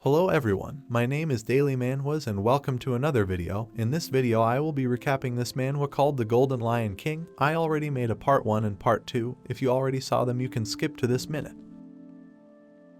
Hello everyone, my name is Daily Manhwas and welcome to another video. In this video I will be recapping this manhwa called The Golden Lion King. I already made a part 1 and part 2. If you already saw them you can skip to this minute.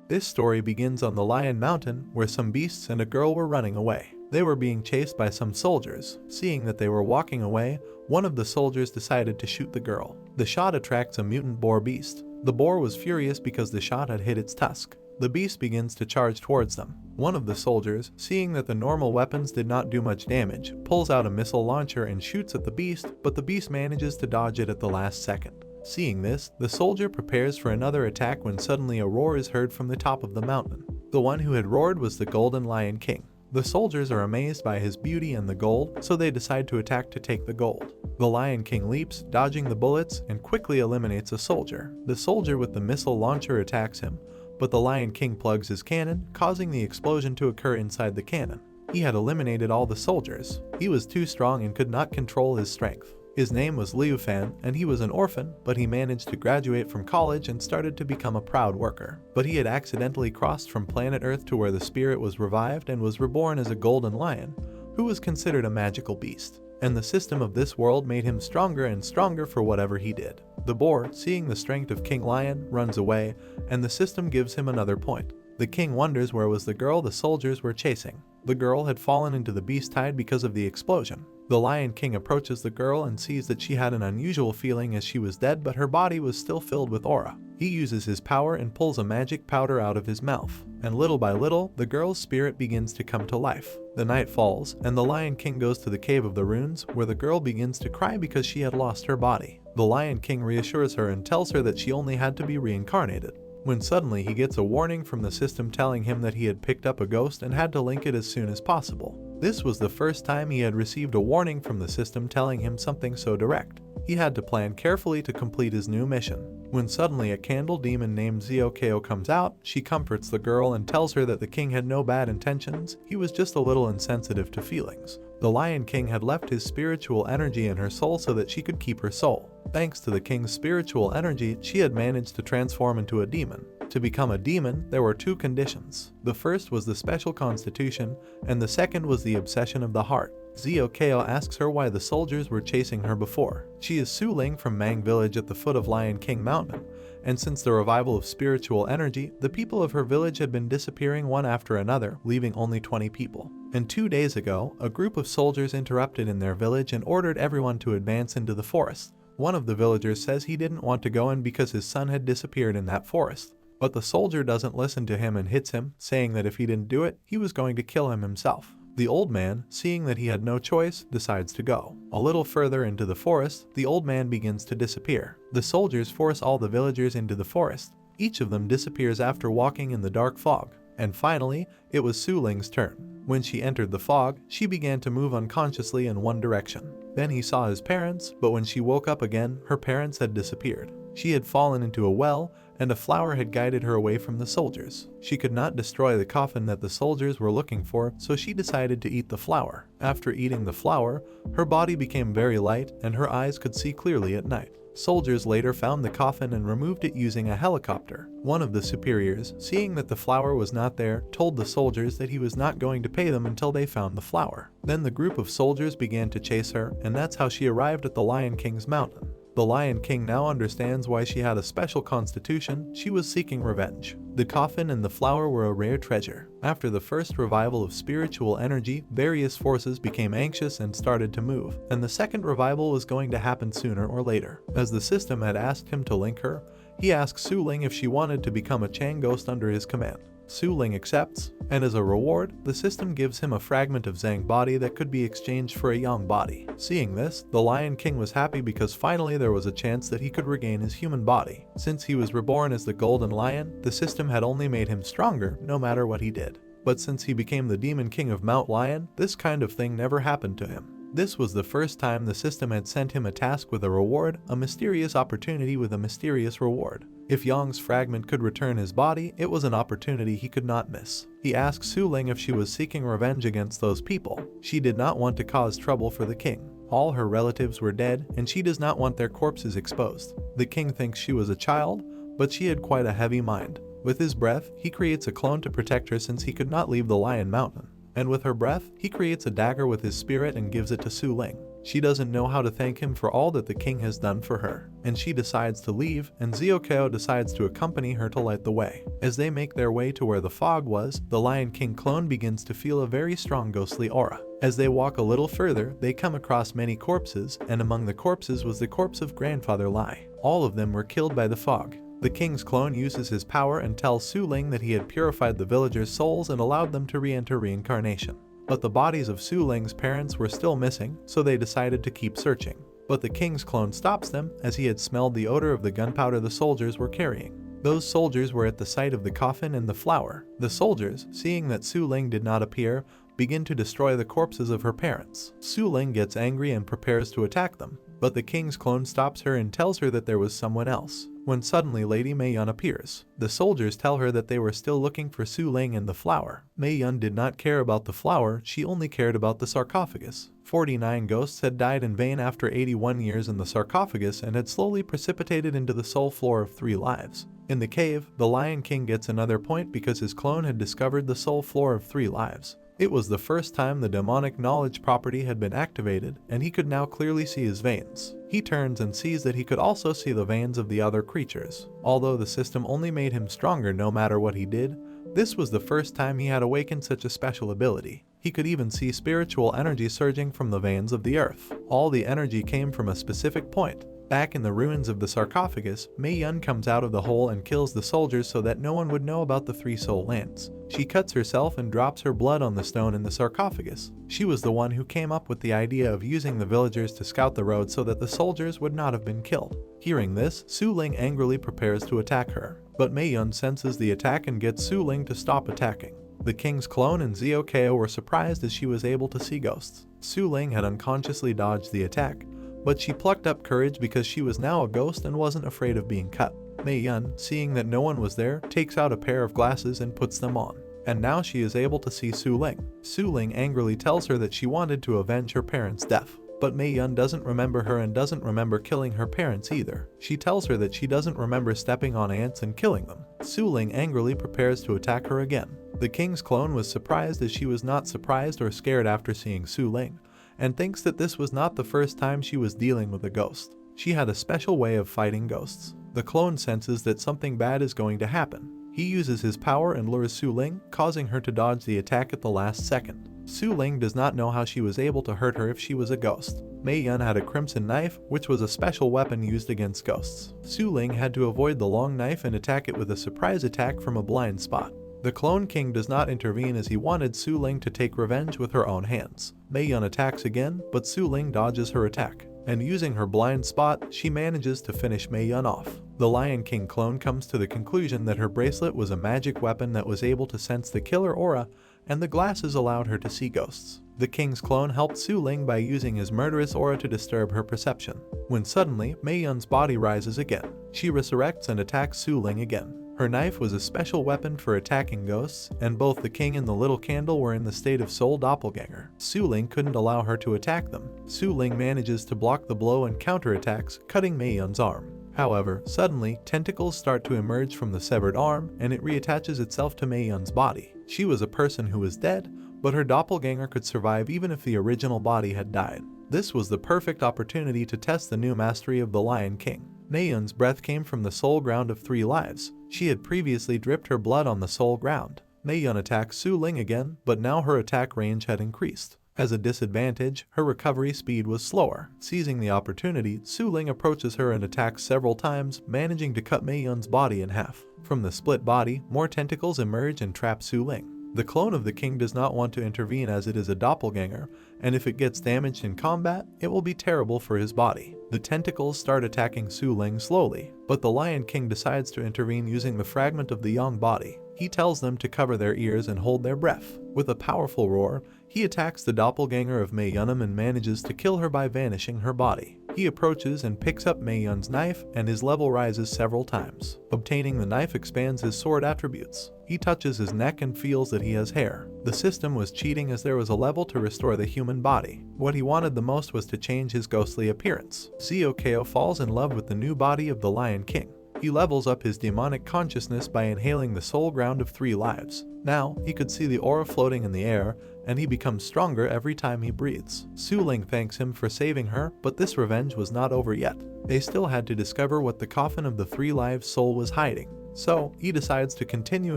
This story begins on the Lion Mountain where some beasts and a girl were running away. They were being chased by some soldiers. Seeing that they were walking away, one of the soldiers decided to shoot the girl. The shot attracts a mutant boar beast. The boar was furious because the shot had hit its tusk. The beast begins to charge towards them. One of the soldiers, seeing that the normal weapons did not do much damage, pulls out a missile launcher and shoots at the beast, but the beast manages to dodge it at the last second. Seeing this, the soldier prepares for another attack when suddenly a roar is heard from the top of the mountain. The one who had roared was the Golden Lion King. The soldiers are amazed by his beauty and the gold, so they decide to attack to take the gold. The Lion King leaps, dodging the bullets, and quickly eliminates a soldier. The soldier with the missile launcher attacks him, but the Lion King plugs his cannon, causing the explosion to occur inside the cannon. He had eliminated all the soldiers. He was too strong and could not control his strength. His name was Liu Fan, and he was an orphan, but he managed to graduate from college and started to become a proud worker. But he had accidentally crossed from planet Earth to where the spirit was revived and was reborn as a golden lion, who was considered a magical beast. And the system of this world made him stronger and stronger for whatever he did. The boar, seeing the strength of King Lion, runs away, and the system gives him another point. The king wonders where was the girl the soldiers were chasing. The girl had fallen into the beast tide because of the explosion. The Lion King approaches the girl and sees that she had an unusual feeling as she was dead, but her body was still filled with aura. He uses his power and pulls a magic powder out of his mouth, and little by little, the girl's spirit begins to come to life. The night falls, and the Lion King goes to the Cave of the Runes, where the girl begins to cry because she had lost her body. The Lion King reassures her and tells her that she only had to be reincarnated. When suddenly he gets a warning from the system telling him that he had picked up a ghost and had to link it as soon as possible. This was the first time he had received a warning from the system telling him something so direct. He had to plan carefully to complete his new mission. When suddenly a candle demon named Ziokeo comes out, she comforts the girl and tells her that the king had no bad intentions, he was just a little insensitive to feelings. The Lion King had left his spiritual energy in her soul so that she could keep her soul. Thanks to the king's spiritual energy, she had managed to transform into a demon. To become a demon, there were two conditions. The first was the special constitution, and the second was the obsession of the heart. Ziokeo asks her why the soldiers were chasing her before. She is Su Ling from Mang village at the foot of Lion King Mountain, and since the revival of spiritual energy, the people of her village had been disappearing one after another, leaving only 20 people. And 2 days ago, a group of soldiers interrupted in their village and ordered everyone to advance into the forest. One of the villagers says he didn't want to go in because his son had disappeared in that forest. But the soldier doesn't listen to him and hits him, saying that if he didn't do it, he was going to kill him himself. The old man, seeing that he had no choice, decides to go. A little further into the forest, the old man begins to disappear. The soldiers force all the villagers into the forest. Each of them disappears after walking in the dark fog. And finally, it was Su Ling's turn. When she entered the fog, she began to move unconsciously in one direction. Then he saw his parents, but when she woke up again, her parents had disappeared. She had fallen into a well, and a flower had guided her away from the soldiers. She could not destroy the coffin that the soldiers were looking for, so she decided to eat the flower. After eating the flower, her body became very light, and her eyes could see clearly at night. Soldiers later found the coffin and removed it using a helicopter. One of the superiors, seeing that the flower was not there, told the soldiers that he was not going to pay them until they found the flower. Then the group of soldiers began to chase her, and that's how she arrived at the Lion King's mountain. The Lion King now understands why she had a special constitution. She was seeking revenge. The coffin and the flower were a rare treasure. After the first revival of spiritual energy, various forces became anxious and started to move, and the second revival was going to happen sooner or later. As the system had asked him to link her, he asked Su Ling if she wanted to become a Chang ghost under his command. Su Ling accepts, and as a reward, the system gives him a fragment of Zhang body that could be exchanged for a Yang body. Seeing this, the Lion King was happy because finally there was a chance that he could regain his human body. Since he was reborn as the Golden Lion, the system had only made him stronger no matter what he did. But since he became the Demon King of Mount Lion, this kind of thing never happened to him. This was the first time the system had sent him a task with a reward, a mysterious opportunity with a mysterious reward. If Yang's fragment could return his body, it was an opportunity he could not miss. He asked Su Ling if she was seeking revenge against those people. She did not want to cause trouble for the king. All her relatives were dead, and she does not want their corpses exposed. The king thinks she was a child, but she had quite a heavy mind. With his breath, he creates a clone to protect her since he could not leave the Lion Mountain. And with her breath, he creates a dagger with his spirit and gives it to Su Ling. She doesn't know how to thank him for all that the king has done for her, and she decides to leave, and Xiaokao decides to accompany her to light the way. As they make their way to where the fog was, the Lion King clone begins to feel a very strong ghostly aura. As they walk a little further, they come across many corpses, and among the corpses was the corpse of Grandfather Lai. All of them were killed by the fog. The king's clone uses his power and tells Su Ling that he had purified the villagers' souls and allowed them to re-enter reincarnation. But the bodies of Su Ling's parents were still missing, so they decided to keep searching. But the king's clone stops them, as he had smelled the odor of the gunpowder the soldiers were carrying. Those soldiers were at the site of the coffin and the flower. The soldiers, seeing that Su Ling did not appear, begin to destroy the corpses of her parents. Su Ling gets angry and prepares to attack them, but the king's clone stops her and tells her that there was someone else. When suddenly Lady Mei Yun appears, the soldiers tell her that they were still looking for Su Ling and the flower. Mei Yun did not care about the flower, she only cared about the sarcophagus. 49 ghosts had died in vain after 81 years in the sarcophagus and had slowly precipitated into the soul floor of 3 lives. In the cave, the Lion King gets another point because his clone had discovered the soul floor of 3 lives. It was the first time the demonic knowledge property had been activated, and he could now clearly see his veins. He turns and sees that he could also see the veins of the other creatures. Although the system only made him stronger no matter what he did, this was the first time he had awakened such a special ability. He could even see spiritual energy surging from the veins of the earth. All the energy came from a specific point. Back in the ruins of the sarcophagus, Mei Yun comes out of the hole and kills the soldiers so that no one would know about the 3 soul lands. She cuts herself and drops her blood on the stone in the sarcophagus. She was the one who came up with the idea of using the villagers to scout the road so that the soldiers would not have been killed. Hearing this, Su Ling angrily prepares to attack her, but Mei Yun senses the attack and gets Su Ling to stop attacking. The king's clone and Xiaokao were surprised as she was able to see ghosts. Su Ling had unconsciously dodged the attack, but she plucked up courage because she was now a ghost and wasn't afraid of being cut. Mei Yun, seeing that no one was there, takes out a pair of glasses and puts them on. And now she is able to see Su Ling. Su Ling angrily tells her that she wanted to avenge her parents' death. But Mei Yun doesn't remember her and doesn't remember killing her parents either. She tells her that she doesn't remember stepping on ants and killing them. Su Ling angrily prepares to attack her again. The king's clone was surprised as she was not surprised or scared after seeing Su Ling, and thinks that this was not the first time she was dealing with a ghost. She had a special way of fighting ghosts. The clone senses that something bad is going to happen. He uses his power and lures Su Ling, causing her to dodge the attack at the last second. Su Ling does not know how she was able to hurt her if she was a ghost. Mei Yun had a crimson knife, which was a special weapon used against ghosts. Su Ling had to avoid the long knife and attack it with a surprise attack from a blind spot. The Clone King does not intervene as he wanted Su Ling to take revenge with her own hands. Mei Yun attacks again, but Su Ling dodges her attack, and using her blind spot, she manages to finish Mei Yun off. The Lion King clone comes to the conclusion that her bracelet was a magic weapon that was able to sense the killer aura, and the glasses allowed her to see ghosts. The king's clone helped Su Ling by using his murderous aura to disturb her perception. When suddenly, Mei Yun's body rises again. She resurrects and attacks Su Ling again. Her knife was a special weapon for attacking ghosts, and both the king and the little candle were in the state of soul doppelganger. Su Ling couldn't allow her to attack them. Su Ling manages to block the blow and counterattacks, cutting Mei Yun's arm. However, suddenly, tentacles start to emerge from the severed arm, and it reattaches itself to Mei Yun's body. She was a person who was dead, but her doppelganger could survive even if the original body had died. This was the perfect opportunity to test the new mastery of the Lion King. Mei Yun's breath came from the soul ground of 3 lives. She had previously dripped her blood on the soul ground. Mei Yun attacked Su Ling again, but now her attack range had increased. As a disadvantage, her recovery speed was slower. Seizing the opportunity, Su Ling approaches her and attacks several times, managing to cut Mei Yun's body in half. From the split body, more tentacles emerge and trap Su Ling. The clone of the king does not want to intervene as it is a doppelganger, and if it gets damaged in combat, it will be terrible for his body. The tentacles start attacking Su Ling slowly, but the Lion King decides to intervene using the fragment of the young body. He tells them to cover their ears and hold their breath. With a powerful roar, he attacks the doppelganger of Mei Yun and manages to kill her by vanishing her body. He approaches and picks up Mei Yun's knife, and his level rises several times. Obtaining the knife expands his sword attributes. He touches his neck and feels that he has hair. The system was cheating as there was a level to restore the human body. What he wanted the most was to change his ghostly appearance. Xiaokao falls in love with the new body of the Lion King. he levels up his demonic consciousness by inhaling the soul ground of 3 lives. Now, he could see the aura floating in the air, and he becomes stronger every time he breathes. Su Ling thanks him for saving her, but this revenge was not over yet. They still had to discover what the coffin of the 3 lives soul was hiding. So, he decides to continue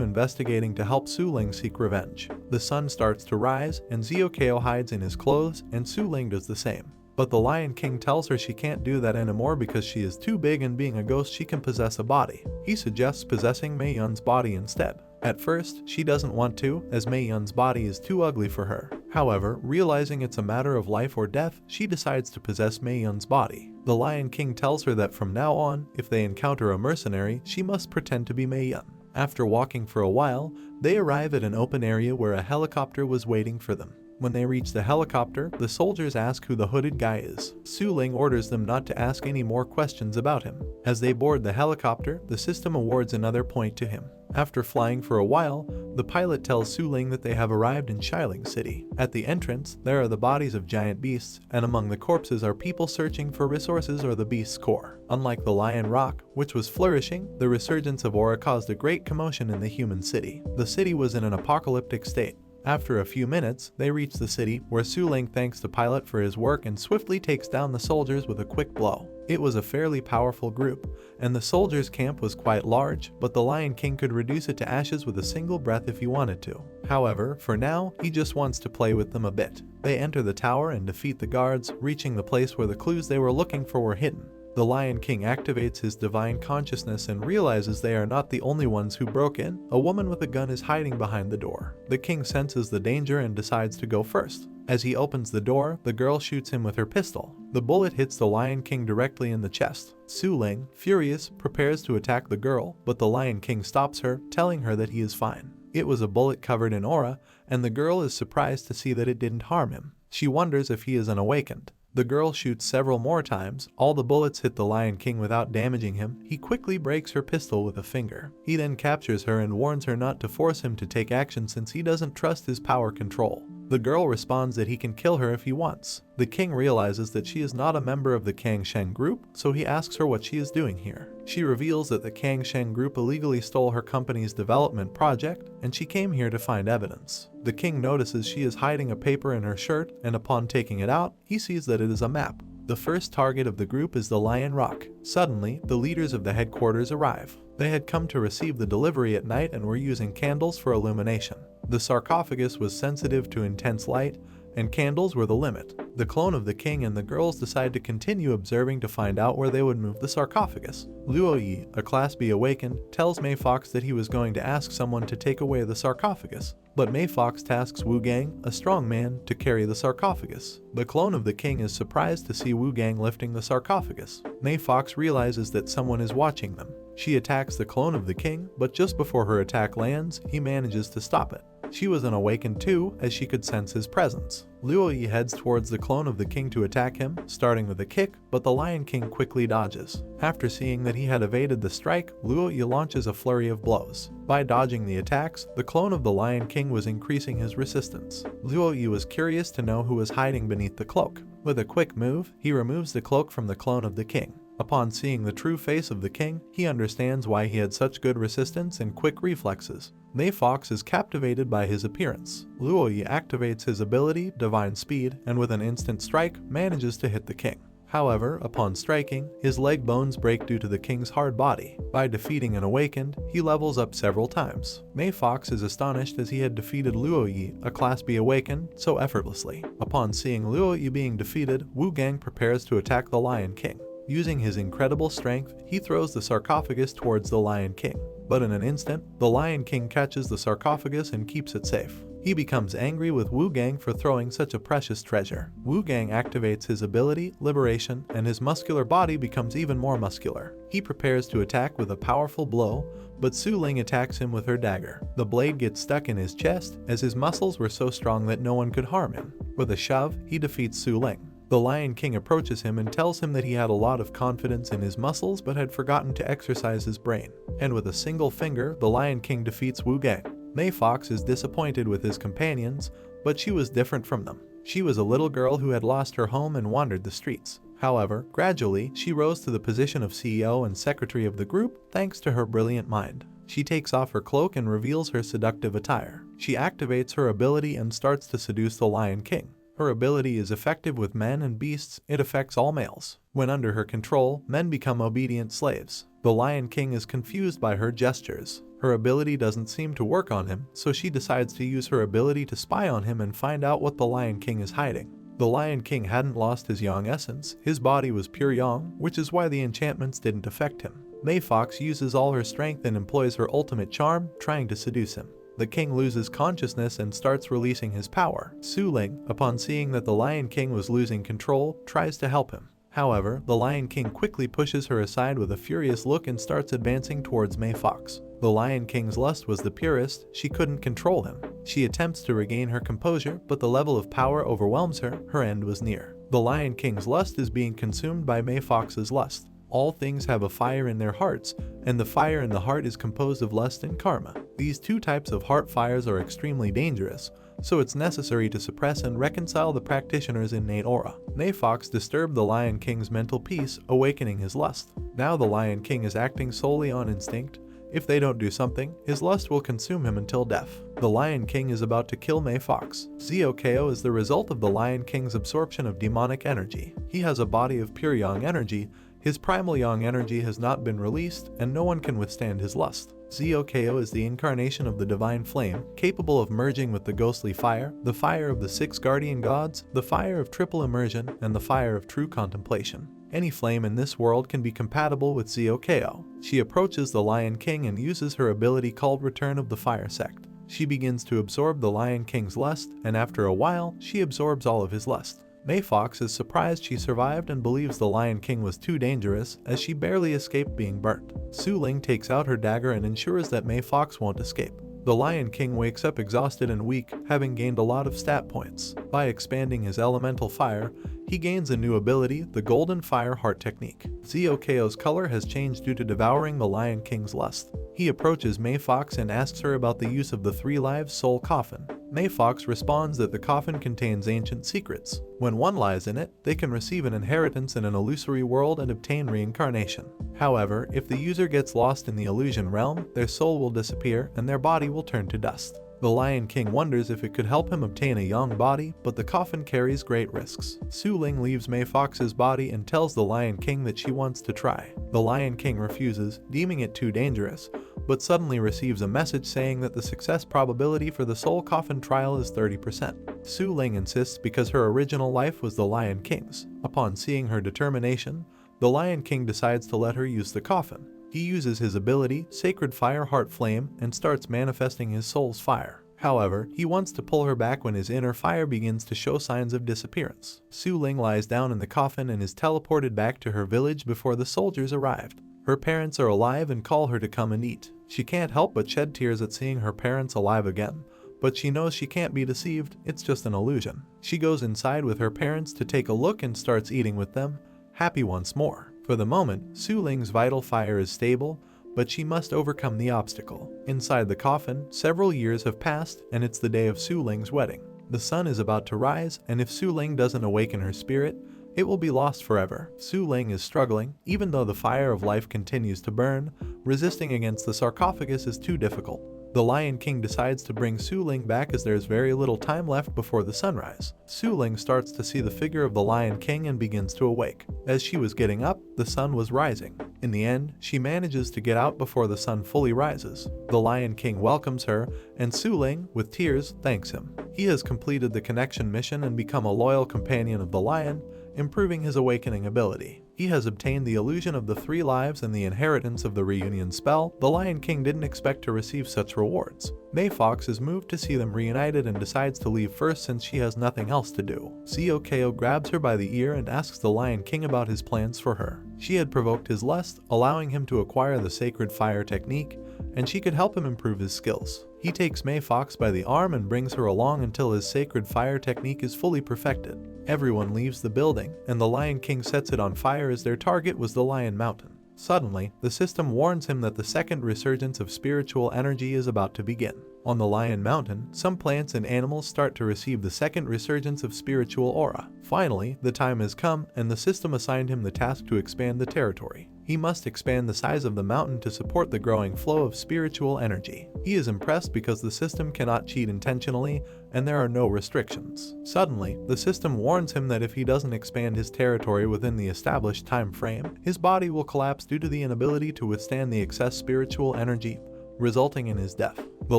investigating to help Su Ling seek revenge. The sun starts to rise, and Xiao hides in his clothes, and Su Ling does the same. But the Lion King tells her she can't do that anymore because she is too big, and being a ghost she can possess a body. He suggests possessing Mei Yun's body instead. At first, she doesn't want to, as Mei Yun's body is too ugly for her. However, realizing it's a matter of life or death, she decides to possess Mei Yun's body. The Lion King tells her that from now on, if they encounter a mercenary, she must pretend to be Mei Yun. After walking for a while, they arrive at an open area where a helicopter was waiting for them. When they reach the helicopter, the soldiers ask who the hooded guy is. Su Ling orders them not to ask any more questions about him. As they board the helicopter, the system awards another point to him. After flying for a while, the pilot tells Su Ling that they have arrived in Xiling City. At the entrance, there are the bodies of giant beasts, and among the corpses are people searching for resources or the beast's core. Unlike the Lion Rock, which was flourishing, the resurgence of aura caused a great commotion in the human city. The city was in an apocalyptic state. After a few minutes, they reach the city, where Su Ling thanks the pilot for his work and swiftly takes down the soldiers with a quick blow. It was a fairly powerful group, and the soldiers' camp was quite large, but the Lion King could reduce it to ashes with a single breath if he wanted to. However, for now, he just wants to play with them a bit. They enter the tower and defeat the guards, reaching the place where the clues they were looking for were hidden. The Lion King activates his divine consciousness and realizes they are not the only ones who broke in. A woman with a gun is hiding behind the door. The king senses the danger and decides to go first. As he opens the door, the girl shoots him with her pistol. The bullet hits the Lion King directly in the chest. Su Ling, furious, prepares to attack the girl, but the Lion King stops her, telling her that he is fine. It was a bullet covered in aura, and the girl is surprised to see that it didn't harm him. She wonders if he is unawakened. The girl shoots several more times. All the bullets hit the Lion King without damaging him. He quickly breaks her pistol with a finger. He then captures her and warns her not to force him to take action since he doesn't trust his power control. The girl responds that he can kill her if he wants. The king realizes that she is not a member of the Kang Sheng group, so he asks her what she is doing here. She reveals that the Kang Sheng group illegally stole her company's development project, and she came here to find evidence. The king notices she is hiding a paper in her shirt, and upon taking it out, he sees that it is a map. The first target of the group is the Lion Rock. Suddenly, the leaders of the headquarters arrive. They had come to receive the delivery at night and were using candles for illumination. The sarcophagus was sensitive to intense light, and candles were the limit. The clone of the king and the girls decide to continue observing to find out where they would move the sarcophagus. Luo Yi, a Class B awakened, tells Mei Fox that he was going to ask someone to take away the sarcophagus. But Mei Fox tasks Wu Gang, a strong man, to carry the sarcophagus. The clone of the king is surprised to see Wu Gang lifting the sarcophagus. Mei Fox realizes that someone is watching them. She attacks the clone of the king, but just before her attack lands, he manages to stop it. She was unawakened too, as she could sense his presence. Luo Yi heads towards the clone of the king to attack him, starting with a kick, but the Lion King quickly dodges. After seeing that he had evaded the strike, Luo Yi launches a flurry of blows. By dodging the attacks, the clone of the Lion King was increasing his resistance. Luo Yi was curious to know who was hiding beneath the cloak. With a quick move, he removes the cloak from the clone of the king. Upon seeing the true face of the king, he understands why he had such good resistance and quick reflexes. Mei Fox is captivated by his appearance. Luo Yi activates his ability, Divine Speed, and with an instant strike, manages to hit the king. However, upon striking, his leg bones break due to the king's hard body. By defeating an awakened, he levels up several times. Mei Fox is astonished as he had defeated Luo Yi, a Class B awakened, so effortlessly. Upon seeing Luo Yi being defeated, Wu Gang prepares to attack the Lion King. Using his incredible strength, he throws the sarcophagus towards the Lion King. But in an instant, the Lion King catches the sarcophagus and keeps it safe. He becomes angry with Wu Gang for throwing such a precious treasure. Wu Gang activates his ability, Liberation, and his muscular body becomes even more muscular. He prepares to attack with a powerful blow, but Su Ling attacks him with her dagger. The blade gets stuck in his chest, as his muscles were so strong that no one could harm him. With a shove, he defeats Su Ling. The Lion King approaches him and tells him that he had a lot of confidence in his muscles but had forgotten to exercise his brain. And with a single finger, the Lion King defeats Wu Gang. Mei Fox is disappointed with his companions, but she was different from them. She was a little girl who had lost her home and wandered the streets. However, gradually, she rose to the position of CEO and secretary of the group thanks to her brilliant mind. She takes off her cloak and reveals her seductive attire. She activates her ability and starts to seduce the Lion King. Her ability is effective with men and beasts, it affects all males. When under her control, men become obedient slaves. The Lion King is confused by her gestures. Her ability doesn't seem to work on him, so she decides to use her ability to spy on him and find out what the Lion King is hiding. The Lion King hadn't lost his yang essence, his body was pure yang, which is why the enchantments didn't affect him. May Fox uses all her strength and employs her ultimate charm, trying to seduce him. The king loses consciousness and starts releasing his power. Su Ling, upon seeing that the Lion King was losing control, tries to help him. However, the Lion King quickly pushes her aside with a furious look and starts advancing towards May Fox. The Lion King's lust was the purest, she couldn't control him. She attempts to regain her composure, but the level of power overwhelms her, her end was near. The Lion King's lust is being consumed by May Fox's lust. All things have a fire in their hearts, and the fire in the heart is composed of lust and karma. These two types of heart fires are extremely dangerous, so it's necessary to suppress and reconcile the practitioner's innate aura. May Fox disturbed the Lion King's mental peace, awakening his lust. Now the Lion King is acting solely on instinct. If they don't do something, his lust will consume him until death. The Lion King is about to kill May Fox. Xiao is the result of the Lion King's absorption of demonic energy. He has a body of pure yang energy. His primal yang energy has not been released, and no one can withstand his lust. Xiao is the incarnation of the divine flame, capable of merging with the ghostly fire, the fire of the 6 guardian gods, the fire of triple immersion, and the fire of true contemplation. Any flame in this world can be compatible with Xiao. She approaches the Lion King and uses her ability called Return of the Fire Sect. She begins to absorb the Lion King's lust, and after a while, she absorbs all of his lust. May Fox is surprised she survived and believes the Lion King was too dangerous, as she barely escaped being burnt. Su Ling takes out her dagger and ensures that May Fox won't escape. The Lion King wakes up exhausted and weak, having gained a lot of stat points. By expanding his elemental fire, he gains a new ability, the Golden Fire Heart Technique. Xiao's color has changed due to devouring the Lion King's lust. He approaches May Fox and asks her about the use of the 3 lives soul coffin. May Fox responds that the coffin contains ancient secrets. When one lies in it, they can receive an inheritance in an illusory world and obtain reincarnation. However, if the user gets lost in the illusion realm, their soul will disappear and their body will turn to dust. The Lion King wonders if it could help him obtain a young body, but the coffin carries great risks. Su Ling leaves May Fox's body and tells the Lion King that she wants to try. The Lion King refuses, deeming it too dangerous, but suddenly receives a message saying that the success probability for the soul coffin trial is 30%. Su Ling insists because her original life was the Lion King's. Upon seeing her determination, the Lion King decides to let her use the coffin. He uses his ability, Sacred Fire Heart Flame, and starts manifesting his soul's fire. However, he wants to pull her back when his inner fire begins to show signs of disappearance. Su Ling lies down in the coffin and is teleported back to her village before the soldiers arrived. Her parents are alive and call her to come and eat. She can't help but shed tears at seeing her parents alive again, but she knows she can't be deceived, it's just an illusion. She goes inside with her parents to take a look and starts eating with them, happy once more. For the moment, Su Ling's vital fire is stable, but she must overcome the obstacle. Inside the coffin, several years have passed, and it's the day of Su Ling's wedding. The sun is about to rise, and if Su Ling doesn't awaken her spirit, it will be lost forever. Su Ling is struggling, even though the fire of life continues to burn. Resisting against the sarcophagus is too difficult. The Lion King decides to bring Su Ling back as there's very little time left before the sunrise. Su Ling starts to see the figure of the Lion King and begins to awake. As she was getting up, the sun was rising. In the end, she manages to get out before the sun fully rises. The Lion King welcomes her, and Su Ling, with tears, thanks him. He has completed the connection mission and become a loyal companion of the lion, improving his awakening ability. He has obtained the illusion of the 3 lives and the inheritance of the reunion spell. The Lion King didn't expect to receive such rewards. May Fox is moved to see them reunited and decides to leave first since she has nothing else to do. Xiao grabs her by the ear and asks the Lion King about his plans for her. She had provoked his lust, allowing him to acquire the Sacred Fire Technique, and she could help him improve his skills. He takes May Fox by the arm and brings her along until his Sacred Fire Technique is fully perfected. Everyone leaves the building, and the Lion King sets it on fire as their target was the Lion Mountain. Suddenly, the system warns him that the second resurgence of spiritual energy is about to begin. On the Lion Mountain, some plants and animals start to receive the second resurgence of spiritual aura. Finally, the time has come, and the system assigned him the task to expand the territory. He must expand the size of the mountain to support the growing flow of spiritual energy. He is impressed because the system cannot cheat intentionally, and there are no restrictions. Suddenly, the system warns him that if he doesn't expand his territory within the established time frame, his body will collapse due to the inability to withstand the excess spiritual energy, resulting in his death. The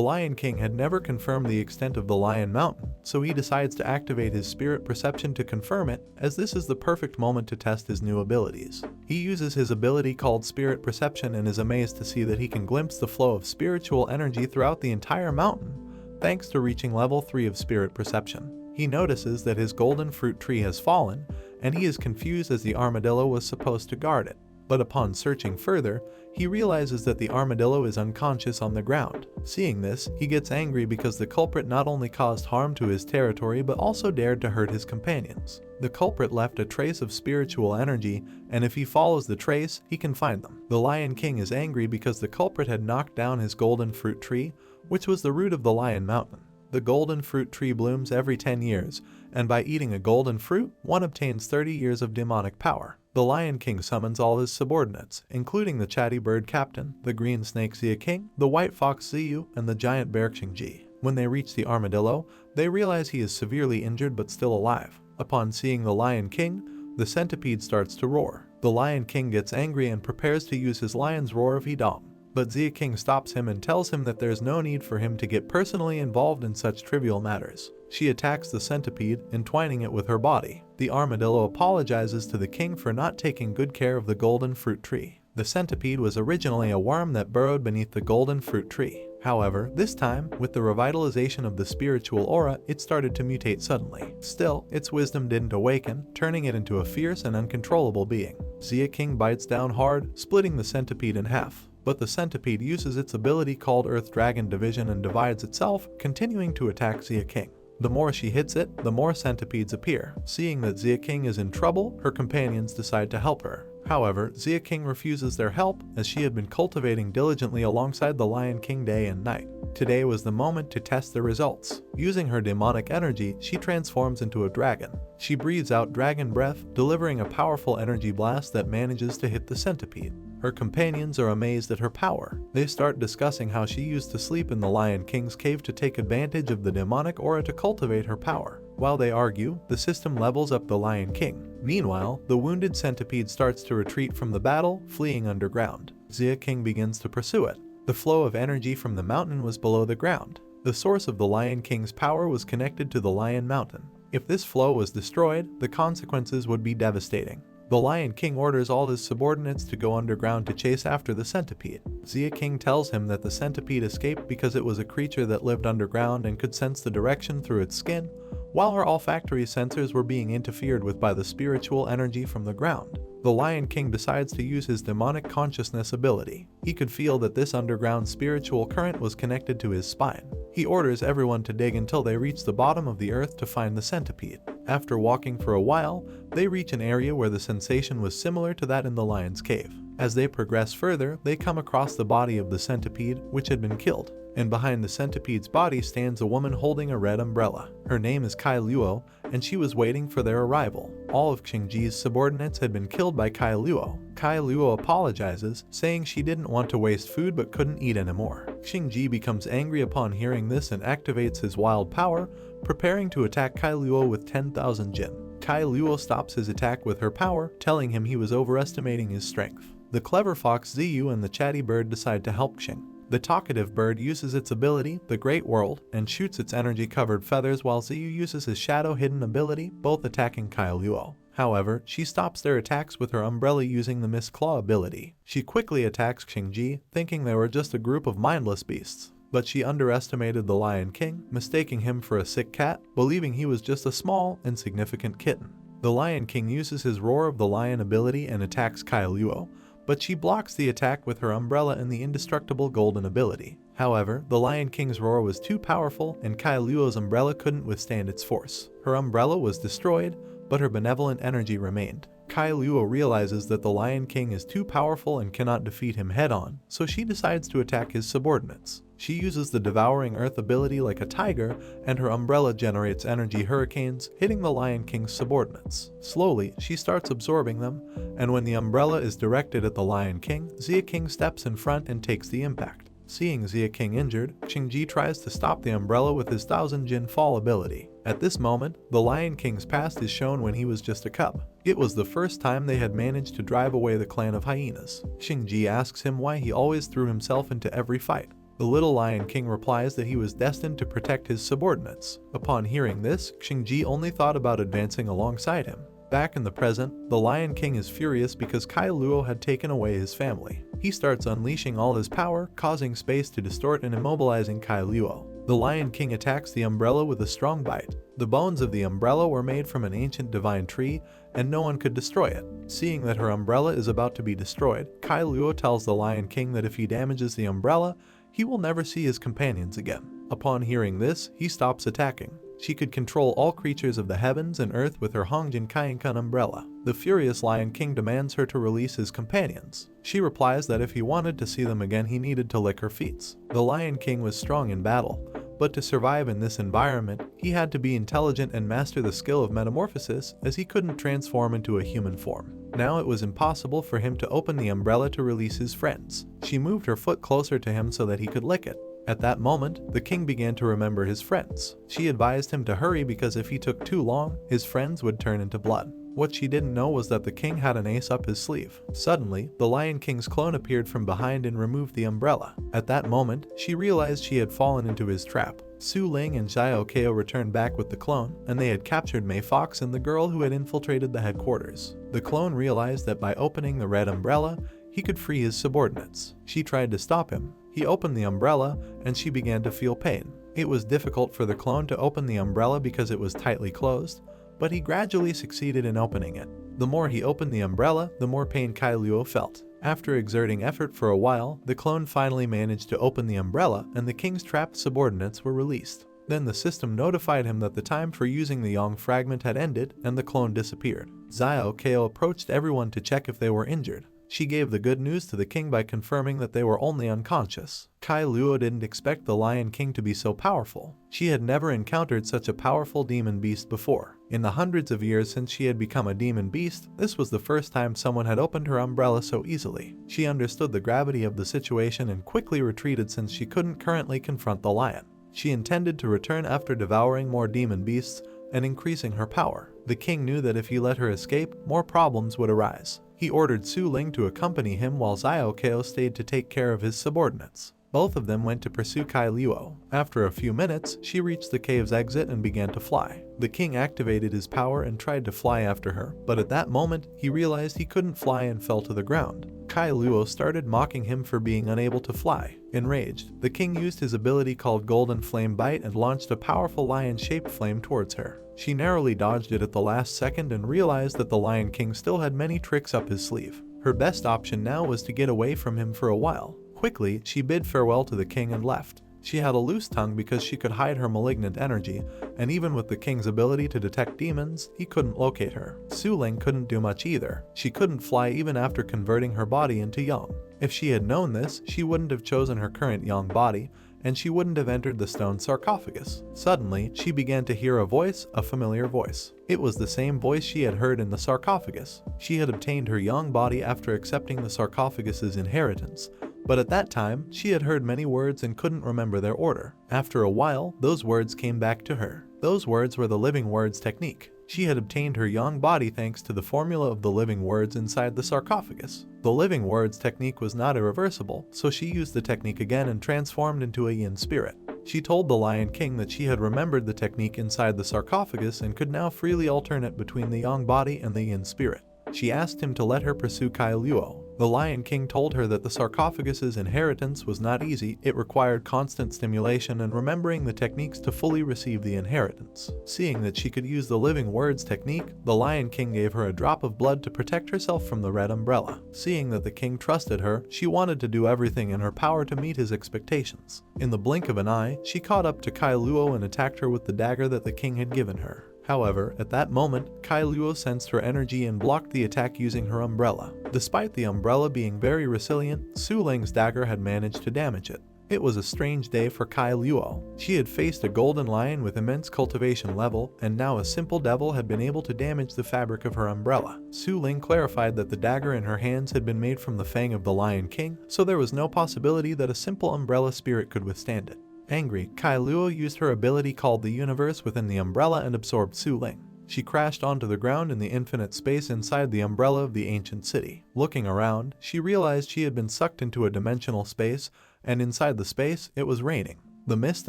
Lion King had never confirmed the extent of the Lion Mountain, so he decides to activate his spirit perception to confirm it, as this is the perfect moment to test his new abilities. He uses his ability called spirit perception and is amazed to see that he can glimpse the flow of spiritual energy throughout the entire mountain, thanks to reaching level 3 of spirit perception. He notices that his golden fruit tree has fallen, and he is confused as the armadillo was supposed to guard it. But upon searching further, he realizes that the armadillo is unconscious on the ground. Seeing this, he gets angry because the culprit not only caused harm to his territory but also dared to hurt his companions. The culprit left a trace of spiritual energy, and if he follows the trace, he can find them. The Lion King is angry because the culprit had knocked down his golden fruit tree, which was the root of the Lion Mountain. The golden fruit tree blooms every 10 years, and by eating a golden fruit, one obtains 30 years of demonic power. The Lion King summons all his subordinates, including the chatty bird captain, the green snake Xia King, the white fox Ziyu, and the giant bear Xingji. When they reach the armadillo, they realize he is severely injured but still alive. Upon seeing the Lion King, the centipede starts to roar. The Lion King gets angry and prepares to use his lion's roar of Hidam. But Xia King stops him and tells him that there's no need for him to get personally involved in such trivial matters. She attacks the centipede, entwining it with her body. The armadillo apologizes to the king for not taking good care of the golden fruit tree. The centipede was originally a worm that burrowed beneath the golden fruit tree. However, this time, with the revitalization of the spiritual aura, it started to mutate suddenly. Still, its wisdom didn't awaken, turning it into a fierce and uncontrollable being. Xia King bites down hard, splitting the centipede in half. But the centipede uses its ability called Earth Dragon Division and divides itself, continuing to attack Xia King. The more she hits it, the more centipedes appear. Seeing that Xia King is in trouble, her companions decide to help her. However, Xia King refuses their help, as she had been cultivating diligently alongside the Lion King day and night. Today was the moment to test the results. Using her demonic energy, she transforms into a dragon. She breathes out dragon breath, delivering a powerful energy blast that manages to hit the centipede. Her companions are amazed at her power. They start discussing how she used to sleep in the Lion King's cave to take advantage of the demonic aura to cultivate her power. While they argue, the system levels up the Lion King. Meanwhile, the wounded centipede starts to retreat from the battle, fleeing underground. Xia King begins to pursue it. The flow of energy from the mountain was below the ground. The source of the Lion King's power was connected to the Lion Mountain. If this flow was destroyed, the consequences would be devastating. The Lion King orders all his subordinates to go underground to chase after the centipede. Xia King tells him that the centipede escaped because it was a creature that lived underground and could sense the direction through its skin, while her olfactory sensors were being interfered with by the spiritual energy from the ground. The Lion King decides to use his demonic consciousness ability. He could feel that this underground spiritual current was connected to his spine. He orders everyone to dig until they reach the bottom of the earth to find the centipede. After walking for a while, they reach an area where the sensation was similar to that in the lion's cave. As they progress further, they come across the body of the centipede, which had been killed. And behind the centipede's body stands a woman holding a red umbrella. Her name is Kai Luo, and she was waiting for their arrival. All of Xingji's subordinates had been killed by Kai Luo. Kai Luo apologizes, saying she didn't want to waste food but couldn't eat anymore. Xingji becomes angry upon hearing this and activates his wild power, preparing to attack Kai Luo with 10,000 jin. Kai Luo stops his attack with her power, telling him he was overestimating his strength. The clever fox Ziyu and the chatty bird decide to help Xing. The talkative bird uses its ability, the Great World, and shoots its energy-covered feathers while Ziyu uses his shadow-hidden ability, both attacking Kai Luo. However, she stops their attacks with her umbrella using the Miss Claw ability. She quickly attacks Xingji, thinking they were just a group of mindless beasts. But she underestimated the Lion King, mistaking him for a sick cat, believing he was just a small, insignificant kitten. The Lion King uses his Roar of the Lion ability and attacks Kai Luo, but she blocks the attack with her umbrella and the indestructible golden ability. However, the Lion King's roar was too powerful and Kai Luo's umbrella couldn't withstand its force. Her umbrella was destroyed, but her benevolent energy remained. Kai Luo realizes that the Lion King is too powerful and cannot defeat him head-on, so she decides to attack his subordinates. She uses the devouring earth ability like a tiger, and her umbrella generates energy hurricanes, hitting the Lion King's subordinates. Slowly, she starts absorbing them, and when the umbrella is directed at the Lion King, Xia King steps in front and takes the impact. Seeing Xia King injured, Xingji tries to stop the umbrella with his Thousand Jin Fall ability. At this moment, the Lion King's past is shown when he was just a cub. It was the first time they had managed to drive away the clan of hyenas. Xingji asks him why he always threw himself into every fight. The little Lion King replies that he was destined to protect his subordinates. Upon hearing this, Xingji only thought about advancing alongside him. Back in the present, the Lion King is furious because Kai Luo had taken away his family. He starts unleashing all his power, causing space to distort and immobilizing Kai Luo. The Lion King attacks the umbrella with a strong bite. The bones of the umbrella were made from an ancient divine tree, and no one could destroy it. Seeing that her umbrella is about to be destroyed, Kai Luo tells the Lion King that if he damages the umbrella, he will never see his companions again. Upon hearing this, he stops attacking. She could control all creatures of the heavens and earth with her Hongjin Kaienkan umbrella. The furious Lion King demands her to release his companions. She replies that if he wanted to see them again, he needed to lick her feet. The Lion King was strong in battle, but to survive in this environment, he had to be intelligent and master the skill of metamorphosis, as he couldn't transform into a human form. Now it was impossible for him to open the umbrella to release his friends. She moved her foot closer to him so that he could lick it. At that moment, the king began to remember his friends. She advised him to hurry because if he took too long, his friends would turn into blood. What she didn't know was that the king had an ace up his sleeve. Suddenly, the Lion King's clone appeared from behind and removed the umbrella. At that moment, she realized she had fallen into his trap. Su Ling and Xiao Kao returned back with the clone, and they had captured Mei Fox and the girl who had infiltrated the headquarters. The clone realized that by opening the red umbrella, he could free his subordinates. She tried to stop him. He opened the umbrella, and she began to feel pain. It was difficult for the clone to open the umbrella because it was tightly closed, but he gradually succeeded in opening it. The more he opened the umbrella, the more pain Kai Luo felt. After exerting effort for a while, the clone finally managed to open the umbrella, and the king's trapped subordinates were released. Then the system notified him that the time for using the Yang fragment had ended, and the clone disappeared. Xiao Kao approached everyone to check if they were injured. She gave the good news to the king by confirming that they were only unconscious. Kai Luo didn't expect the Lion King to be so powerful. She had never encountered such a powerful demon beast before. In the hundreds of years since she had become a demon beast, this was the first time someone had opened her umbrella so easily. She understood the gravity of the situation and quickly retreated since she couldn't currently confront the lion. She intended to return after devouring more demon beasts and increasing her power. The king knew that if he let her escape, more problems would arise. He ordered Su Ling to accompany him while Xiao Kao stayed to take care of his subordinates. Both of them went to pursue Kai Luo. After a few minutes, she reached the cave's exit and began to fly. The king activated his power and tried to fly after her, but at that moment, he realized he couldn't fly and fell to the ground. Kai Luo started mocking him for being unable to fly. Enraged, the king used his ability called Golden Flame Bite and launched a powerful lion-shaped flame towards her. She narrowly dodged it at the last second and realized that the Lion King still had many tricks up his sleeve. Her best option now was to get away from him for a while. Quickly, she bid farewell to the king and left. She had a loose tongue because she could hide her malignant energy, and even with the king's ability to detect demons, he couldn't locate her. Su Ling couldn't do much either. She couldn't fly even after converting her body into Yang. If she had known this, she wouldn't have chosen her current Yang body, and she wouldn't have entered the stone sarcophagus. Suddenly, she began to hear a voice, a familiar voice. It was the same voice she had heard in the sarcophagus. She had obtained her Yang body after accepting the sarcophagus's inheritance, but at that time, she had heard many words and couldn't remember their order. After a while, those words came back to her. Those words were the living words technique. She had obtained her Yang body thanks to the formula of the living words inside the sarcophagus. The living words technique was not irreversible, so she used the technique again and transformed into a yin spirit. She told the Lion King that she had remembered the technique inside the sarcophagus and could now freely alternate between the Yang body and the yin spirit. She asked him to let her pursue Kai Luo. The Lion King told her that the sarcophagus's inheritance was not easy, it required constant stimulation and remembering the techniques to fully receive the inheritance. Seeing that she could use the living words technique, the Lion King gave her a drop of blood to protect herself from the red umbrella. Seeing that the king trusted her, she wanted to do everything in her power to meet his expectations. In the blink of an eye, she caught up to Kai Luo and attacked her with the dagger that the king had given her. However, at that moment, Kai Luo sensed her energy and blocked the attack using her umbrella. Despite the umbrella being very resilient, Su Ling's dagger had managed to damage it. It was a strange day for Kai Luo. She had faced a golden lion with immense cultivation level, and now a simple devil had been able to damage the fabric of her umbrella. Su Ling clarified that the dagger in her hands had been made from the fang of the Lion King, so there was no possibility that a simple umbrella spirit could withstand it. Angry, Kai Luo used her ability called the universe within the umbrella and absorbed Su Ling. She crashed onto the ground in the infinite space inside the umbrella of the ancient city. Looking around, she realized she had been sucked into a dimensional space, and inside the space, it was raining. The mist